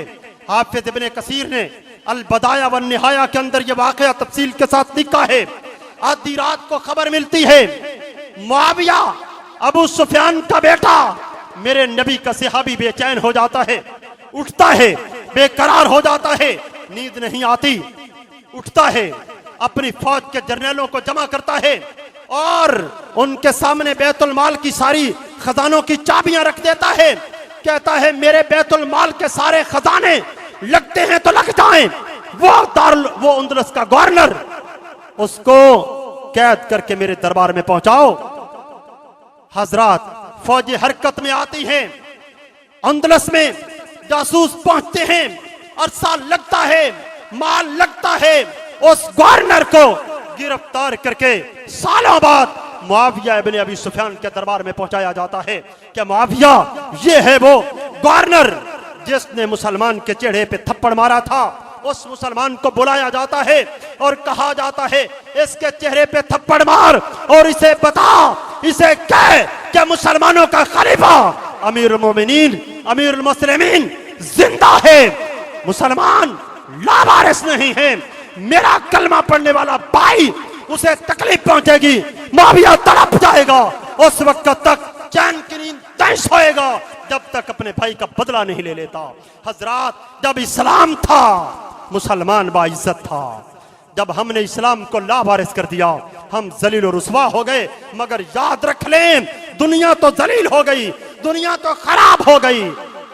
हाफिज इब्न कसीर ने अल बदाया व निहाया के अंदर यह वाकया तफसील के साथ लिखा है। आधी रात को खबर मिलती है, मुआविया अबू सुफियान का बेटा, मेरे नबी का सहाबी बेचैन हो जाता है, उठता है, बेकरार हो जाता है, नींद नहीं आती, उठता है, अपनी फौज के जर्नलों को जमा करता है और उनके सामने बैतुल माल की सारी खजानों की चाबियां रख देता है। कहता है, मेरे बैतुल माल के सारे खजाने लगते हैं तो लग जाएं। वो उंदलस का गवर्नर, उसको कैद करके मेरे दरबार में पहुंचाओ। हजरात, फौजी हरकत में आती हैं। अंदलस में जासूस पहुंचते हैं, अरसा लगता है, माल लगता है। उस गवर्नर को गिरफ्तार करके सालों बाद मुआविया इब्न अबी सुफियान के दरबार में पहुंचाया जाता है कि मुआविया, ये है वो गवर्नर जिसने मुसलमान के चेहरे पे थप्पड़ मारा था। उस मुसलमान को बुलाया जाता है और कहा जाता है, इसके चेहरे पे थप्पड़ मार और इसे बता, इसे कह कि मुसलमानों का खलीफा अमीरुल मोमिनीन, अमीरुल मुस्लिमीन जिंदा है मुसलमान लावारिस नहीं है। मेरा कलमा पढ़ने वाला भाई, उसे तकलीफ पहुंचेगी, मुआविया तड़प जाएगा, उस वक्त तक चैन की नींद नहीं सोएगा जब तक अपने भाई का बदला नहीं ले लेता। हजरात, जब इस्लाम था मुसलमान बाइज्जत था। जब हमने इस्लाम को लावारिस कर दिया हम जलील और रुस्वा हो गए। मगर याद रख लें, दुनिया तो जलील हो गई, दुनिया तो खराब हो गई।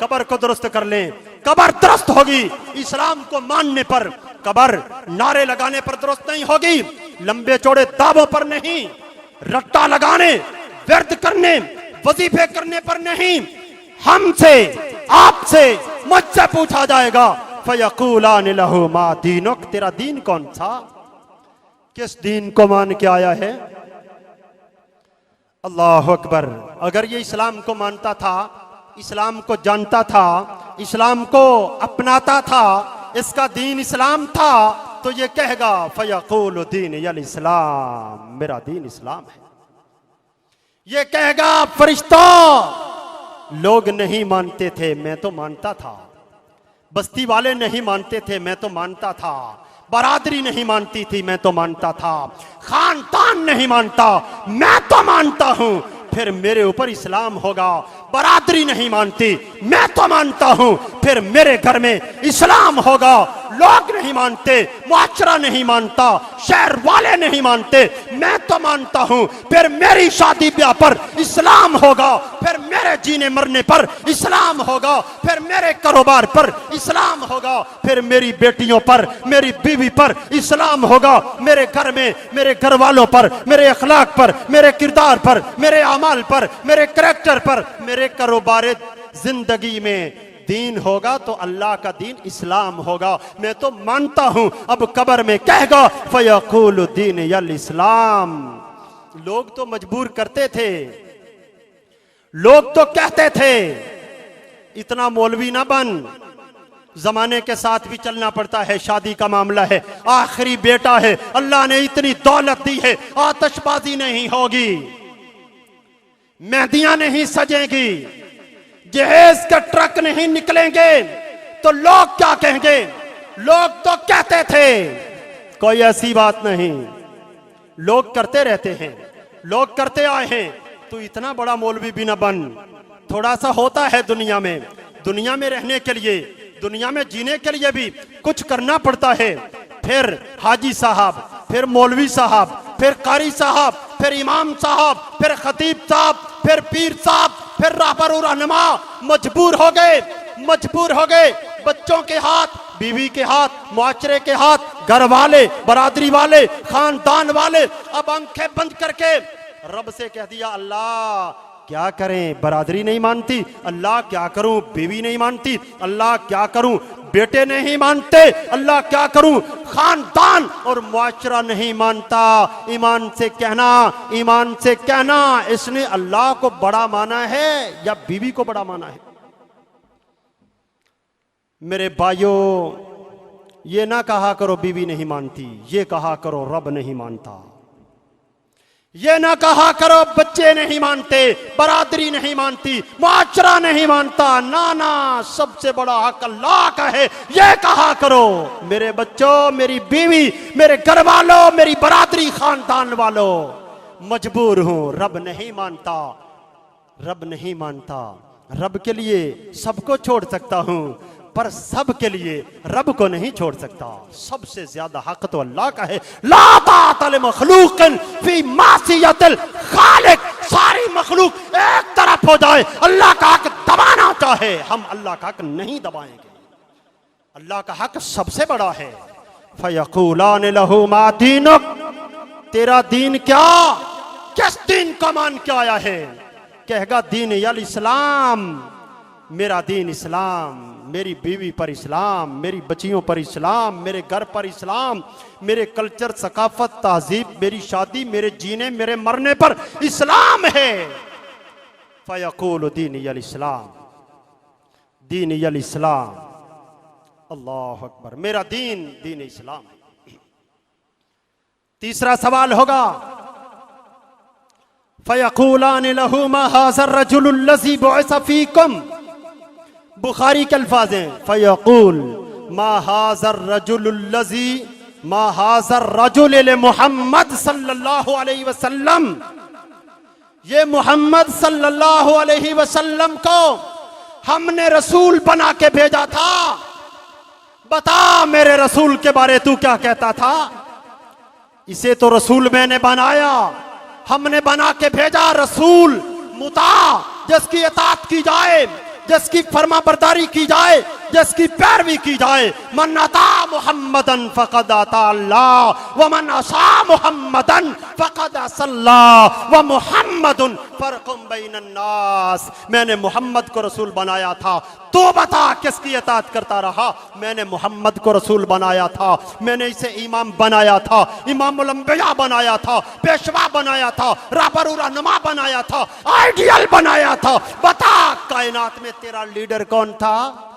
कब्र को दुरुस्त कर लें, कब्र दुरुस्त होगी। इस्लाम को मानने पर कब्र नारे लगाने पर दुरुस्त नहीं होगी, लंबे चौड़े दावों पर नहीं, रट्टा लगाने, व्यर्थ करने, वजीफे करने पर नहीं। हमसे, आपसे, मुझसे पूछा जाएगा, फयकूलान लहू मा दीनुक, तेरा दीन कौन सा, किस दीन को मान के आया है। अल्लाह अकबर। अगर ये इस्लाम को मानता था, इस्लाम को जानता था, इस्लाम को अपनाता था, इसका दीन इस्लाम था, तो ये कहेगा फयकूल दीन यल इस्लाम, मेरा दीन इस्लाम है। ये कहेगा फरिश्तों, लोग नहीं मानते थे, मैं तो मानता था। बस्ती वाले नहीं मानते थे, मैं तो मानता था। बरादरी नहीं मानती थी, मैं तो मानता था। खानदान नहीं मानता, मैं तो मानता हूं। फिर मेरे ऊपर इस्लाम होगा। बरादरी नहीं मानती, मैं तो मानता हूं, फिर मेरे घर में इस्लाम होगा। लोग नहीं मानते, मुआशरा नहीं मानता, शहर वाले नहीं मानते, मैं तो मानता हूं, फिर मेरी शादी ब्याह पर इस्लाम होगा, फिर मेरे जीने मरने पर इस्लाम होगा, फिर मेरे कारोबार पर इस्लाम होगा, फिर मेरी बेटियों पर, मेरी बीवी पर इस्लाम होगा, मेरे घर में, मेरे घर वालों पर, मेरे अखलाक पर, मेरे किरदार पर, मेरे अमाल पर, मेरे करैक्टर पर, मेरे कारोबार जिंदगी में दीन होगा तो अल्लाह का दीन इस्लाम होगा। मैं तो मानता हूं। अब कब्र में कहेगा फयकूल दीन यल इस्लाम। लोग तो मजबूर करते थे, लोग तो कहते थे इतना मौलवी ना बन, जमाने के साथ भी चलना पड़ता है, शादी का मामला है, आखिरी बेटा है, अल्लाह ने इतनी दौलत दी है, आतिशबाजी नहीं होगी, मेहंदियां नहीं सजेंगी, जहेज के ट्रक नहीं निकलेंगे, तो लोग क्या कहेंगे। लोग तो कहते थे, कोई ऐसी बात नहीं, लोग करते रहते हैं, लोग करते आए हैं, तो इतना बड़ा मौलवी भी ना बन। थोड़ा सा होता है दुनिया में, दुनिया में रहने के लिए, दुनिया में जीने के लिए भी कुछ करना पड़ता है। फिर हाजी साहब, फिर मौलवी साहब, फिर कारी साहब, फिर इमाम साहब, फिर खतीब साहब, फिर पीर साहब, फिर रहबर और रहनुमा मजबूर हो गए, मजबूर हो गए। बच्चों के हाथ, बीवी के हाथ, मुआशरे के हाथ, घर वाले, बरादरी वाले, खानदान वाले, अब आंखें बंद करके रब से कह दिया, अल्लाह क्या करें, बरादरी नहीं मानती, अल्लाह क्या करूं, बीवी नहीं मानती, अल्लाह क्या करूं, बेटे नहीं मानते, अल्लाह क्या करूं, खानदान और मुआशरा नहीं मानता। ईमान से कहना, ईमान से कहना, इसने अल्लाह को बड़ा माना है या बीवी को बड़ा माना है। मेरे भाइयों, ये ना कहा करो बीवी नहीं मानती, ये कहा करो रब नहीं मानता। ये ना कहा करो बच्चे नहीं मानते, बरादरी नहीं मानती, मुआशरा नहीं मानता। ना ना, सबसे बड़ा हक अल्लाह का है, ये कहा करो। मेरे बच्चों, मेरी बीवी, मेरे घर वालों, मेरी बरादरी, खानदान वालों, मजबूर हूं, रब नहीं मानता, रब नहीं मानता। रब के लिए सबको छोड़ सकता हूं, पर सब के लिए रब को नहीं छोड़ सकता। सबसे ज्यादा हक तो अल्लाह का है। ला ताअत लिल मखलूकिन फी मासियतिल खालिक। सारी मखलूक एक तरफ हो जाए, अल्लाह का हक दबाना चाहे, हम अल्लाह का हक नहीं दबाएंगे। अल्लाह का हक सबसे बड़ा है। फयकूलान लहू मा दीनुक, तेरा दीन क्या, किस दीन को मान के आया है। कहेगा दीन यल इस्लाम, मेरा दीन इस्लाम, मेरी बीवी पर इस्लाम, मेरी बच्चियों पर इस्लाम, मेरे घर पर इस्लाम, मेरे कल्चर, सकाफत, तहजीब, मेरी शादी, मेरे जीने, मेरे मरने पर इस्लाम है। फयकूल दीन यल इस्लाम, दीन यल इस्लाम। अल्लाह अकबर, मेरा दीन दीन इस्लाम है। तीसरा सवाल होगा, फयकूलान लहू मा हाज़ा अर्रजुलुल लज़ी बुइसा फ़ीकुम। बुखारी के अल्फाज हैं, फयकूल मा हाज़र रजुलुल्लज़ी मा हाज़र रजुल ले मोहम्मद सल्लल्लाहु अलैहि वसल्लम, ये मोहम्मद सल्लल्लाहु अलैहि वसल्लम को हमने रसूल बना के भेजा था। बता मेरे रसूल के बारे तू क्या कहता था? इसे तो रसूल मैंने बनाया, हमने बना के भेजा रसूल मुता, जिसकी इताअत की जाए, जिसकी फरमाबरदारी की जाए, जिसकी पैरवी की जाए। मन अता मुहम्मदन फक़द अता अल्लाह व मन असा मुहम्मदन फक़द असल्लाह व मुहम्मदुन फर्क़ुम बैनन नास। मैंने मोहम्मद को रसूल बनाया था, तो बता किसकी इताअत करता रहा? मैंने मोहम्मद को रसूल बनाया था, मैंने इसे इमाम बनाया था, इमामुल अंबिया बनाया था, पेशवा बनाया था, रहबर रहनुमा बनाया था, आइडियल बनाया था। बता कायनात में तेरा लीडर कौन था?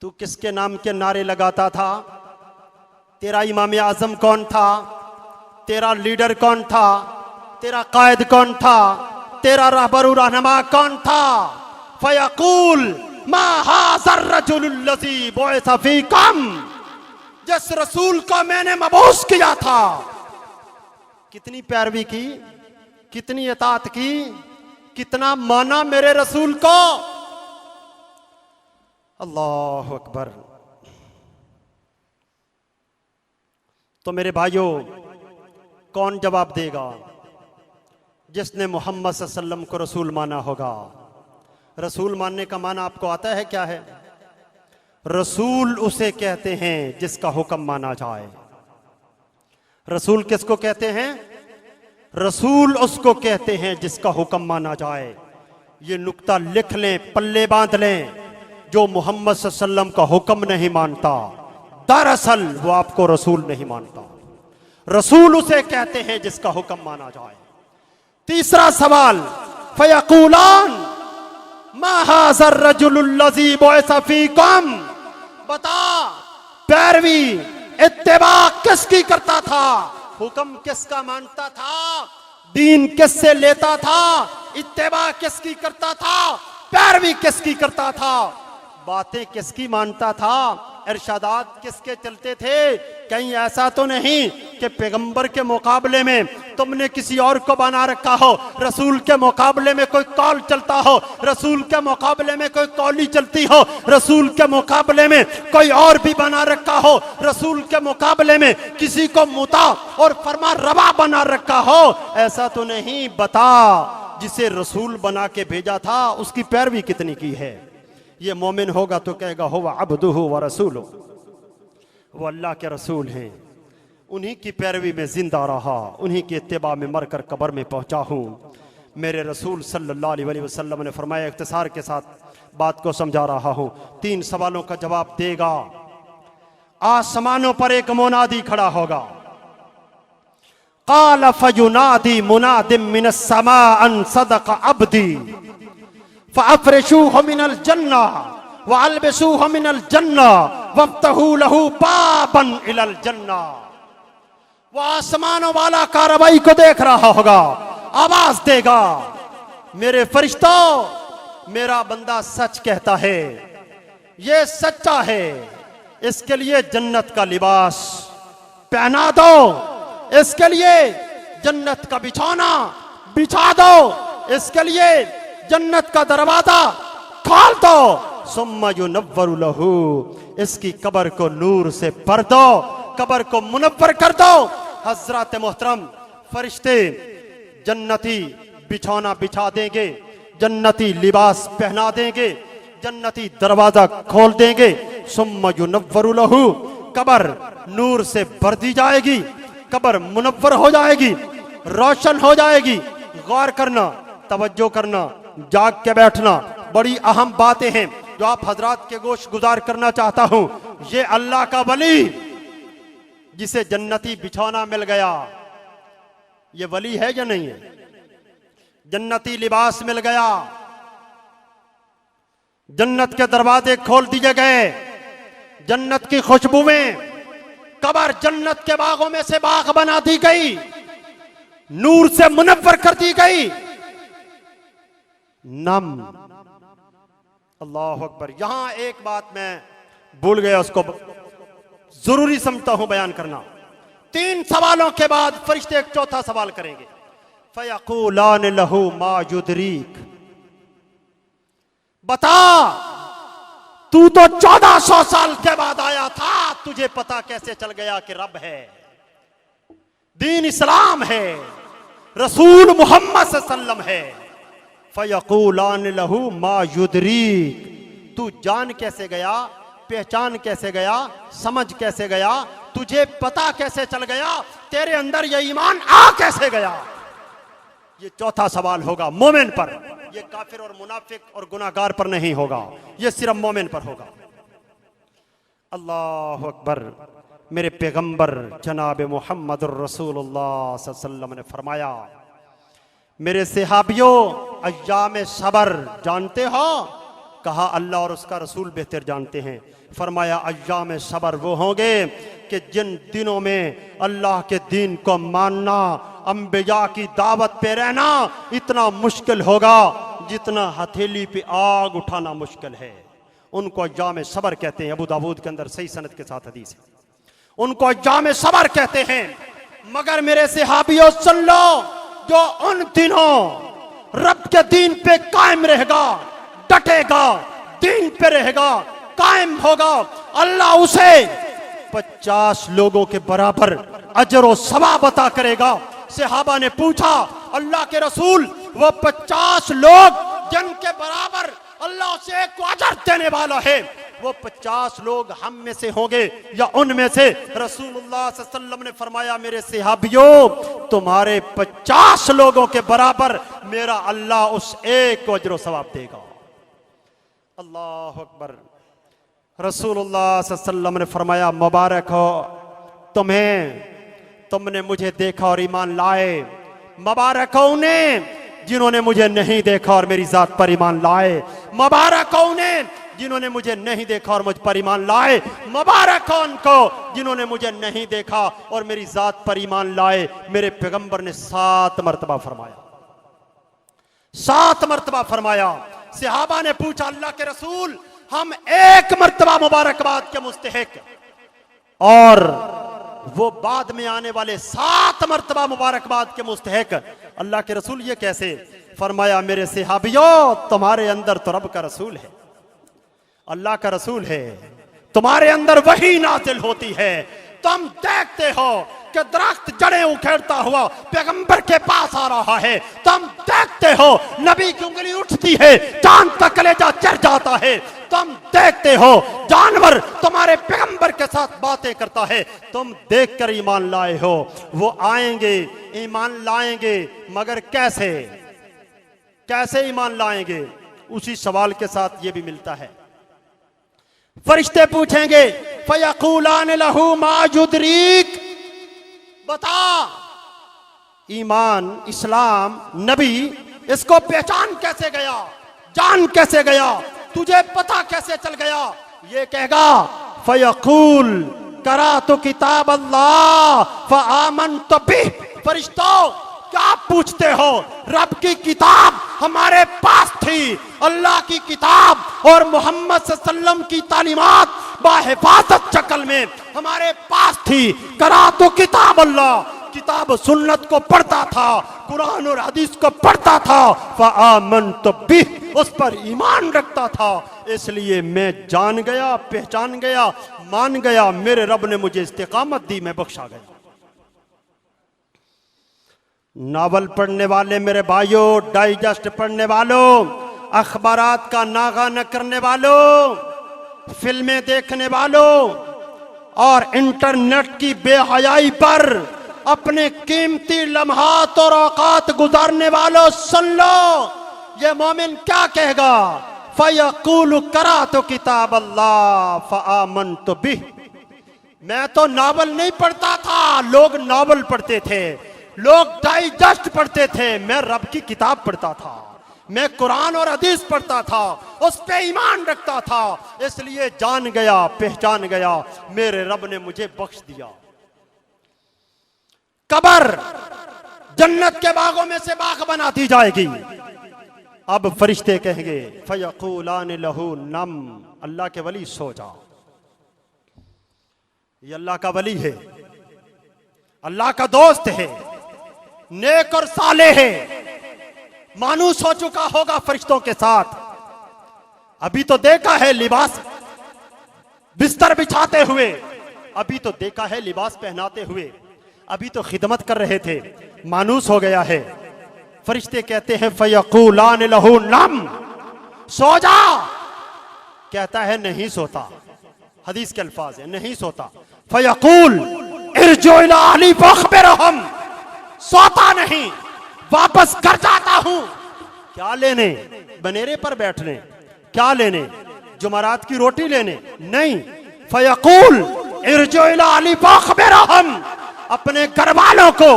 तू किसके नाम के नारे लगाता था? तेरा इमाम आजम कौन था? तेरा लीडर कौन था? तेरा कायद कौन था? तेरा रहबर रहनुमा कौन था? फयकूल मा हाज़र रजुलुल्लज़ी बुइसा फ़ीकुम, जिस रसूल को मैंने मबूस किया था। कितनी पैरवी की, कितनी इताअत की, कितना माना मेरे रसूल को। अल्लाह अकबर। तो मेरे भाइयों, कौन जवाब देगा? जिसने मोहम्मद सल्लल्लाहु अलैहि वसल्लम को रसूल माना होगा। रसूल मानने का माना आपको आता है क्या है? रसूल उसे कहते हैं जिसका हुक्म माना जाए। रसूल किसको कहते हैं? रसूल उसको कहते हैं जिसका हुक्म माना जाए। ये नुक्ता लिख लें, पल्ले बांध लें। जो मोहम्मद सल्लल्लाहु अलैहि वसल्लम का हुक्म नहीं मानता, दरअसल वो आपको रसूल नहीं मानता। रसूल उसे कहते हैं जिसका हुक्म माना जाए। तीसरा सवाल, फयकूलान मा हाज़र रजुलुल्लज़ी बुइसा फ़ीकुम, बता पैरवी इत्तिबा किसकी करता था? हुक्म किसका मानता था? दीन किससे लेता था? इत्तिबा किसकी करता था? पैरवी किसकी करता था? बातें किसकी मानता था? इरशादात किसके चलते थे? कहीं ऐसा तो नहीं कि पैगंबर के मुकाबले में तुमने किसी और को बना रखा हो, रसूल के मुकाबले में कोई कौल चलता हो, रसूल के मुकाबले में कोई कौली चलती हो, रसूल के मुकाबले में कोई और भी बना रखा हो, रसूल के मुकाबले में किसी को मुता और फरमा रवा बना रखा हो? ऐसा तो नहीं। बता जिसे रसूल बना के भेजा था उसकी पैरवी कितनी की है? ये मोमिन होगा तो कहेगा हो अब्दुहु व रसूलुहु, वो अल्लाह के रसूल हैं, उन्हीं की पैरवी में जिंदा रहा, उन्हीं की इत्तिबा में मरकर कब्र में पहुंचा हूँ। मेरे रसूल सल्लल्लाहु अलैहि वसल्लम ने फरमाया, इख्तिसार के साथ बात को समझा रहा हूँ, 3 सवालों का जवाब देगा। आसमानों पर एक मुनादी खड़ा होगा। क़ाल फयुनादी मुनादिम मिनस समा अन सदक़ अब्दी फ़अफ़रिशूहु मिनल जन्ना व अलबिसूहु मिनल जन्ना वफ़्तहू लहू बाबन इलल जन्ना। वो आसमानों वाला कार्रवाई को देख रहा होगा, आवाज देगा, मेरे फरिश्तों, मेरा बंदा सच कहता है, ये सच्चा है, इसके लिए जन्नत का लिबास पहना दो, इसके लिए जन्नत का बिछौना बिछा दो, इसके लिए जन्नत का दरवाजा खोल दो। सुम्मा युनव्वरु लहू, इसकी कब्र को नूर से भर दो, कब्र को मुनव्वर कर दो। हजरत मोहतरम फरिश्ते जन्नती बिछौना बिछा देंगे, जन्नती लिबास पहना देंगे, जन्नती दरवाजा खोल देंगे। सुम्मा युनव्वरु लहू, कब्र नूर से भर दी जाएगी, कब्र मुनव्वर हो जाएगी, रोशन हो जाएगी। गौर करना, तवज्जो करना, जाग के बैठना, बड़ी अहम बातें हैं जो आप हजरात के गोश गुजार करना चाहता हूं। ये अल्लाह का वली जिसे जन्नती बिछौना मिल गया, ये वली है या नहीं है? जन्नती लिबास मिल गया, जन्नत के दरवाजे खोल दिए गए, जन्नत की खुशबुएं, कब्र जन्नत के बागों में से बाग बना दी गई, नूर से मुनव्वर कर दी गई। नम, अल्लाह अकबर। यहां एक बात मैं भूल गया, उसको जरूरी समझता हूं बयान करना। 3 सवालों के बाद फरिश्ते एक चौथा सवाल करेंगे। फयक़ूलान लहू मा युदरीक, बता तू तो 1400 साल के बाद आया था, तुझे पता कैसे चल गया कि रब है, दीन इस्लाम है, रसूल मोहम्मद सल्लल्लाहु अलैहि वसल्लम है। फयक़ूलान लहू मा युदरीक, तू जान कैसे गया, पहचान कैसे गया, समझ कैसे गया, तुझे पता कैसे चल गया, तेरे अंदर ये ईमान आ कैसे गया। ये चौथा सवाल होगा मोमिन पर, ये काफिर और मुनाफिक और गुनाहगार पर नहीं होगा, ये सिर्फ मोमिन पर होगा। अल्लाह अकबर। मेरे पैगंबर जनाब मोहम्मद रसूलुल्लाह सल्लल्लाहु अलैहि वसल्लम ने फरमाया, मेरे सहाबियों अय्याम सबर जानते हो? कहा अल्लाह और उसका रसूल बेहतर जानते हैं। फरमाया अय्याम सबर वो होंगे कि जिन दिनों में अल्लाह के दीन को मानना, अंबिया की दावत पे रहना इतना मुश्किल होगा जितना हथेली पे आग उठाना मुश्किल है। उनको अय्याम सबर कहते हैं। अबू दाऊद के अंदर सही सनद के साथ हदीस है, उनको अय्याम सबर कहते हैं। मगर मेरे सहाबियों सुन लो, जो उन दिनों रब के दीन पे कायम रहेगा, डटेगा, दीन पे रहेगा, कायम होगा, अल्लाह उसे 50 लोगों के बराबर अजर व सवाब अता करेगा। सहाबा ने पूछा अल्लाह के रसूल, वो 50 लोग जिनके बराबर अल्लाह उसे एक अजर देने वाला है, वो 50 लोग हम में से होंगे या उनमें से? रसूलुल्लाह सल्लल्लाहु अलैहि वसल्लम ने फरमाया, मेरे सहाबियों तुम्हारे 50 लोगों के बराबर मेरा अल्लाह उस एक को अजर व सवाब देगा। अल्लाह अकबर। रसूलुल्लाह सल्लल्लाहु अलैहि वसल्लम ने फरमाया, मुबारक हो तुम्हें, तुमने मुझे देखा और ईमान लाए। मुबारक हो उन्हें जिन्होंने मुझे नहीं देखा और मेरी जात पर ईमान लाए। मुबारक हो उन्हें जिन्होंने मुझे नहीं देखा और मुझ पर ईमान लाए। मुबारक हो उनको जिन्होंने मुझे नहीं देखा और मेरी जात पर ईमान लाए। मेरे पैगंबर ने 7 मरतबा फरमाया, 7 मरतबा फरमाया। सहाबा ने पूछा अल्लाह के रसूल, हम 1 मरतबा मुबारकबाद के मुस्तहिक और वो बाद में आने वाले 7 मरतबा मुबारकबाद के मुस्तहिक, अल्लाह के रसूल ये कैसे? फरमाया, मेरे सहाबियों तुम्हारे अंदर तो रब का रसूल है, अल्लाह का रसूल है, तुम्हारे अंदर वही नाजिल होती है। तुम देखते हो कि दरख्त जड़ें उखेड़ता हुआ पैगंबर के पास आ रहा है। तुम देखते हो नबी की उंगली उठती है, चांद का कलेजा चढ़ जाता है। तुम देखते हो जानवर तुम्हारे पैगंबर के साथ बातें करता है। तुम देखकर ईमान लाए हो। वो आएंगे, ईमान लाएंगे, मगर कैसे? कैसे ईमान लाएंगे? उसी सवाल के साथ ये भी मिलता है। फरिश्ते पूछेंगे, फयक़ूलान लहू मा युदरीक, बता ईमान, इस्लाम, नबी, इसको पहचान कैसे गया, जान कैसे गया, तुझे पता कैसे चल गया? ये कहेगा फयक़ूल करातु किताब अल्लाह फ़आमनतु बिह। फरिश्तों क्या पूछते हो? रब की किताब हमारे पास थी, अल्लाह की किताब और मोहम्मद सल्लल्लाहु अलैहि वसल्लम की तालीमात बाहिफाजत शक्ल में हमारे पास थी। करातु किताब अल्लाह, किताब सुन्नत को पढ़ता था, कुरान और हदीस को पढ़ता था। फ़आमनतु बिह, उस पर ईमान रखता था। इसलिए मैं जान गया, पहचान गया, मान गया, मेरे रब ने मुझे इस्तिकामत दी, मैं बख्शा गया। नावल पढ़ने वाले मेरे भाइयों, डाइजेस्ट पढ़ने वालों, अखबारात का नागा न करने वालों, फिल्में देखने वालों और इंटरनेट की बेहयाई पर अपने कीमती लम्हात और औकात गुजारने वालों, सुन लो ये मोमिन क्या कहेगा? फयक़ूलु करातु किताब अल्लाह फ़आमनतु बिह। मैं तो नावल नहीं पढ़ता था, लोग नावल पढ़ते थे, लोग डाइजेस्ट पढ़ते थे, मैं रब की किताब पढ़ता था, मैं कुरान और हदीस पढ़ता था, उस पे ईमान रखता था। इसलिए जान गया, पहचान गया, मेरे रब ने मुझे बख्श दिया। कब्र जन्नत के बागों में से बाग बना दी जाएगी। अब फरिश्ते कहेंगे फयक़ूलान लहू नम, अल्लाह के वली सो जाओ, ये अल्लाह का वली है, अल्लाह का दोस्त है, नेक और साले है, मानूस हो चुका होगा फरिश्तों के साथ। अभी तो देखा है लिबास बिस्तर बिछाते हुए, अभी तो देखा है लिबास पहनाते हुए, अभी तो खिदमत कर रहे थे, मानूस हो गया है। फरिश्ते कहते हैं फयक़ूलान लहू नम, सो जा। कहता है नहीं सोता, हदीस के अल्फाज है नहीं सोता। फयक़ूल इरजू इला अहली फअख़बिरहुम, सोता नहीं, वापस घर जाता हूं। क्या लेने? बनेरे पर बैठने? क्या लेने? जुमरात की रोटी लेने? नहीं। फयक़ूल इरजू इला अहली फअख़बिरहुम, अपने घर वालों को,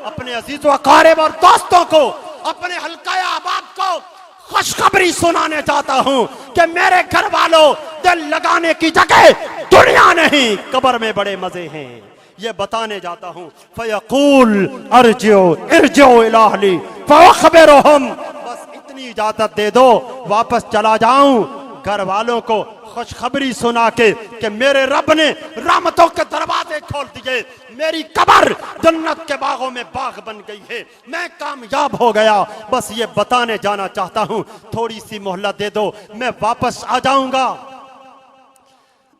अपने अजीज व अक़ारिब और दोस्तों को, अपने हल्का अहबाब को खुशखबरी सुनाने चाहता हूं कि मेरे घर वालों, दिल लगाने की जगह दुनिया नहीं, कब्र में बड़े मजे हैं, ये बताने जाता हूं। फयक़ूल इरजिउ इला अहली फअख़बिरहुम, बस इतनी इजाजत दे दो, वापस चला जाऊं घर वालों को खुशखबरी सुना के कि मेरे रब ने रहमतों के दरवाजे खोल दिए, मेरी कब्र जन्नत के बागों में बाग बन गई है, मैं कामयाब हो गया। बस ये बताने जाना चाहता हूं, थोड़ी सी मोहलत दे दो, मैं वापस आ जाऊंगा।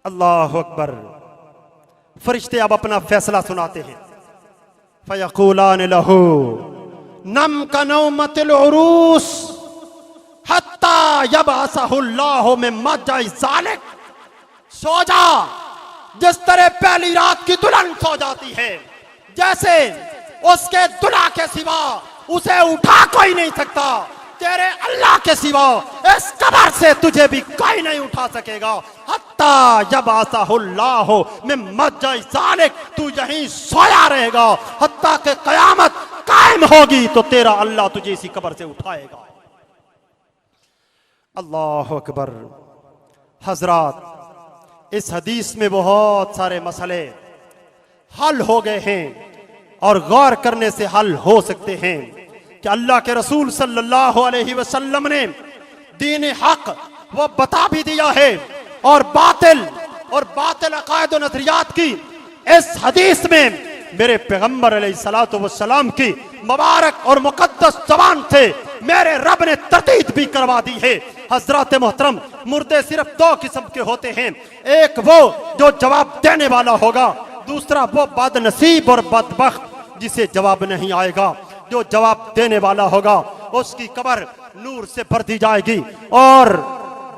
अल्लाह अकबर। फरिश्ते अब अपना फैसला सुनाते हैं। फयक़ूलान लहू नम का नौमतिल उरूस हत्ता यबअसहुल्लाहु मिन मज्जइ ज़ालिक, सो जा जिस तरह पहली रात की दुल्हन सो जाती है, जैसे उसके दुल्हा के सिवा उसे उठा कोई नहीं सकता, तेरे अल्लाह के सिवा इस कब्र से तुझे भी कोई नहीं उठा सकेगा। हत्ता यबअसहुल्लाहु मिन मज्जइ ज़ालिक, तू यहीं सोया रहेगा हत्ता के कयामत कायम होगी तो तेरा अल्लाह तुझे इसी कब्र से उठाएगा। अल्लाह अकबर। हजरात, इस हदीस में बहुत सारे मसले हल हो गए हैं और गौर करने से हल हो सकते हैं कि अल्लाह के रसूल सल्लल्लाहु अलैहि वसल्लम ने दीन हक वो बता भी दिया है, और बातिल अकायद और नजरियात की इस हदीस में मेरे पैगंबर अलैहिस्सलातु वस्सलाम की मुबारक और मुकद्दस ज़बान से मेरे रब ने तरतीब भी करवा दी है। हजरत मोहतरम, मुर्दे सिर्फ दो किस्म के होते हैं, एक वो जो जवाब देने वाला होगा, दूसरा वो बदनसीब और बदबख्त जिसे जवाब नहीं आएगा। जो जवाब देने वाला होगा उसकी कब्र नूर से भर दी जाएगी, और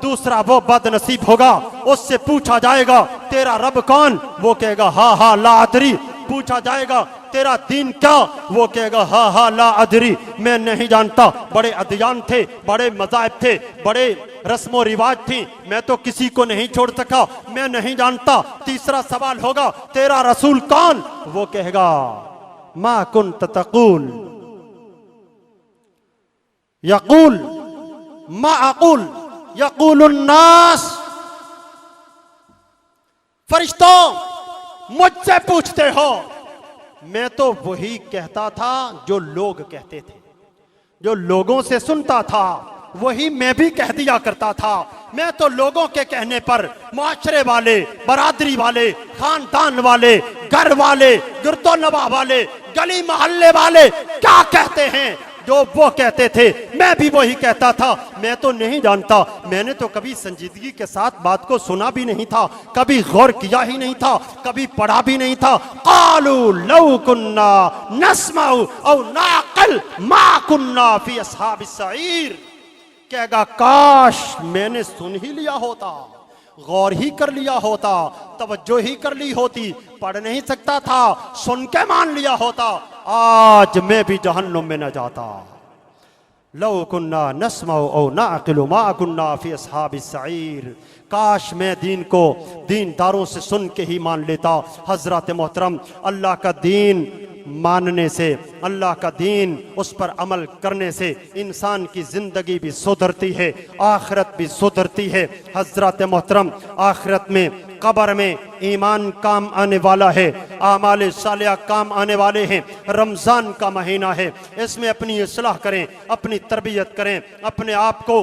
दूसरा वो बदनसीब होगा, उससे पूछा जाएगा तेरा रब कौन, वो कहेगा हा हा ला अदरी। पूछा जाएगा तेरा दीन क्या, वो कहेगा हा हा ला अदरी, मैं नहीं जानता। बड़े अदियान थे, बड़े मज़ाहिब थे, बड़े रस्मो रिवाज थी, मैं तो किसी को नहीं छोड़ सका, मैं नहीं जानता। तीसरा सवाल होगा तेरा रसूल कौन, वो कहेगा मा कुन्त तक़ूल, यक़ूल मा अक़ूल यक़ूलुन नास। फरिश्तों, मुझसे पूछते हो, मैं तो वही कहता था जो लोग कहते थे, जो लोगों से सुनता था वही मैं भी कह दिया करता था। मैं तो लोगों के कहने पर मुआशरे वाले, बरादरी वाले, खानदान वाले, घर वाले, गिरदो नवा वाले, गली मोहल्ले वाले क्या कहते हैं जो वो कहते थे मैं भी वही कहता था। मैं तो नहीं जानता, मैंने तो कभी संजीदगी के साथ बात को सुना भी नहीं था, कभी गौर किया ही नहीं था, कभी पढ़ा भी नहीं था। क़ालू लौ कुन्ना नस्मउ औ नाक़िल मा कुन्ना फी अस्हाबिस सईर। कहेगा काश मैंने सुन ही लिया होता, गौर ही कर लिया होता, तवज्जो ही कर ली होती, पढ़ नहीं सकता था, सुन के मान लिया होता, आज मैं भी जहन्नुम में न जाता। लौ कुन्ना नस्मउ औ नाक़िलु मा कुन्ना फी अस्हाबिस सईर। काश मैं दीन को दीनदारों से सुन के ही मान लेता। हजरत मोहतरम, अल्लाह का दीन मानने से, अल्लाह का दीन उस पर अमल करने से इंसान की जिंदगी भी सुधरती है, आखिरत भी सुधरती है। हजरत मोहतरम, आखिरत में कब्र में ईमान काम आने वाला है, आमाल सालिया काम आने वाले हैं। रमज़ान का महीना है, इसमें अपनी इस्लाह करें, अपनी तरबियत करें, अपने आप को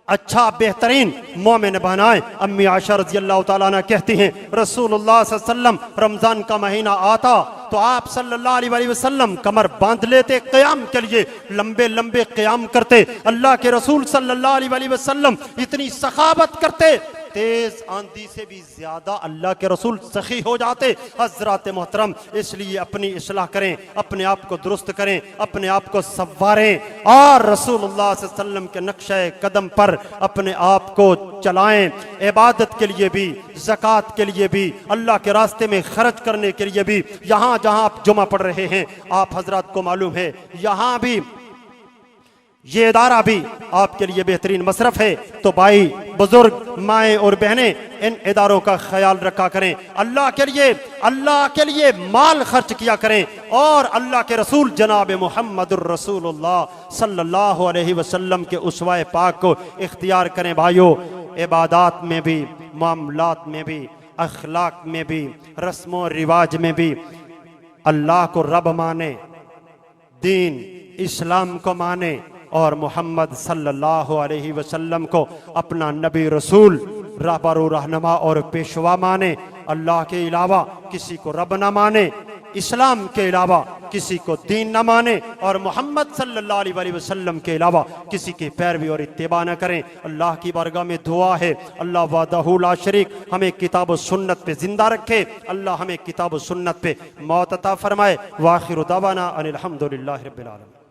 अच्छा बेहतरीन मोमिन बनाए। अम्मी आयशा रज़ी अल्लाह तआला अन्हा कहती हैं रसूलुल्लाह सल्लल्लाहु अलैहि वसल्लम रमज़ान का महीना आता तो आप सल्लल्लाहु अलैहि वसल्लम कमर बांध लेते, क़याम के लिए लंबे लंबे क़याम करते। अल्लाह के रसूल सल्लल्लाहु अलैहि वसल्लम इतनी सखावत करते, तेज आंधी से भी ज्यादा अल्लाह के रसूल सखी हो जाते। हजरत मोहतरम, इसलिए अपनी इस्लाह करें, अपने आप को दुरुस्त करें, अपने आप को संवारें और रसूलुल्लाह सल्लल्लाहु अलैहि वसल्लम के नक्शे कदम पर अपने आप को चलाएं। इबादत के लिए भी, ज़कात के लिए भी, अल्लाह के रास्ते में खर्च करने के लिए भी। यहाँ जहाँ आप जुमा पढ़ रहे हैं, आप हजरात को मालूम है यहाँ भी ये इदारा भी आपके लिए बेहतरीन मसरफ है। तो भाई बुजुर्ग, माएँ और बहनें, इन इदारों का ख्याल रखा करें। अल्लाह के लिए माल खर्च किया करें और अल्लाह के रसूल जनाब मुहम्मदुर रसूलुल्लाह सल्लल्लाहु अलैहि वसल्लम के उसवाए पाक को इख्तियार करें। भाइयों, इबादात में भी, मामलात में भी, अखलाक में भी, रस्मों रिवाज में भी अल्लाह को रब माने, दीन इस्लाम को माने और मोहम्मद सल्लल्लाहु अलैहि वसल्लम को अपना नबी रसूल, रहबर रहनुमा और पेशवा माने। अल्लाह के अलावा किसी को रब ना माने, इस्लाम के अलावा किसी को दीन ना माने और मोहम्मद सल्लल्लाहु अलैहि वसल्लम के अलावा किसी की पैरवी और इत्तिबा न करें। अल्लाह की बारगाह में दुआ है, अल्लाह वहदहू ला शरीक हमें किताब व सुन्नत पे जिंदा रखे। अल्लाह हमें किताब व सुन्नत पे मौत अता फरमाए। वाखिर दावाना अनिल हम्दुलिल्लाहि रब्बिल आलमीन।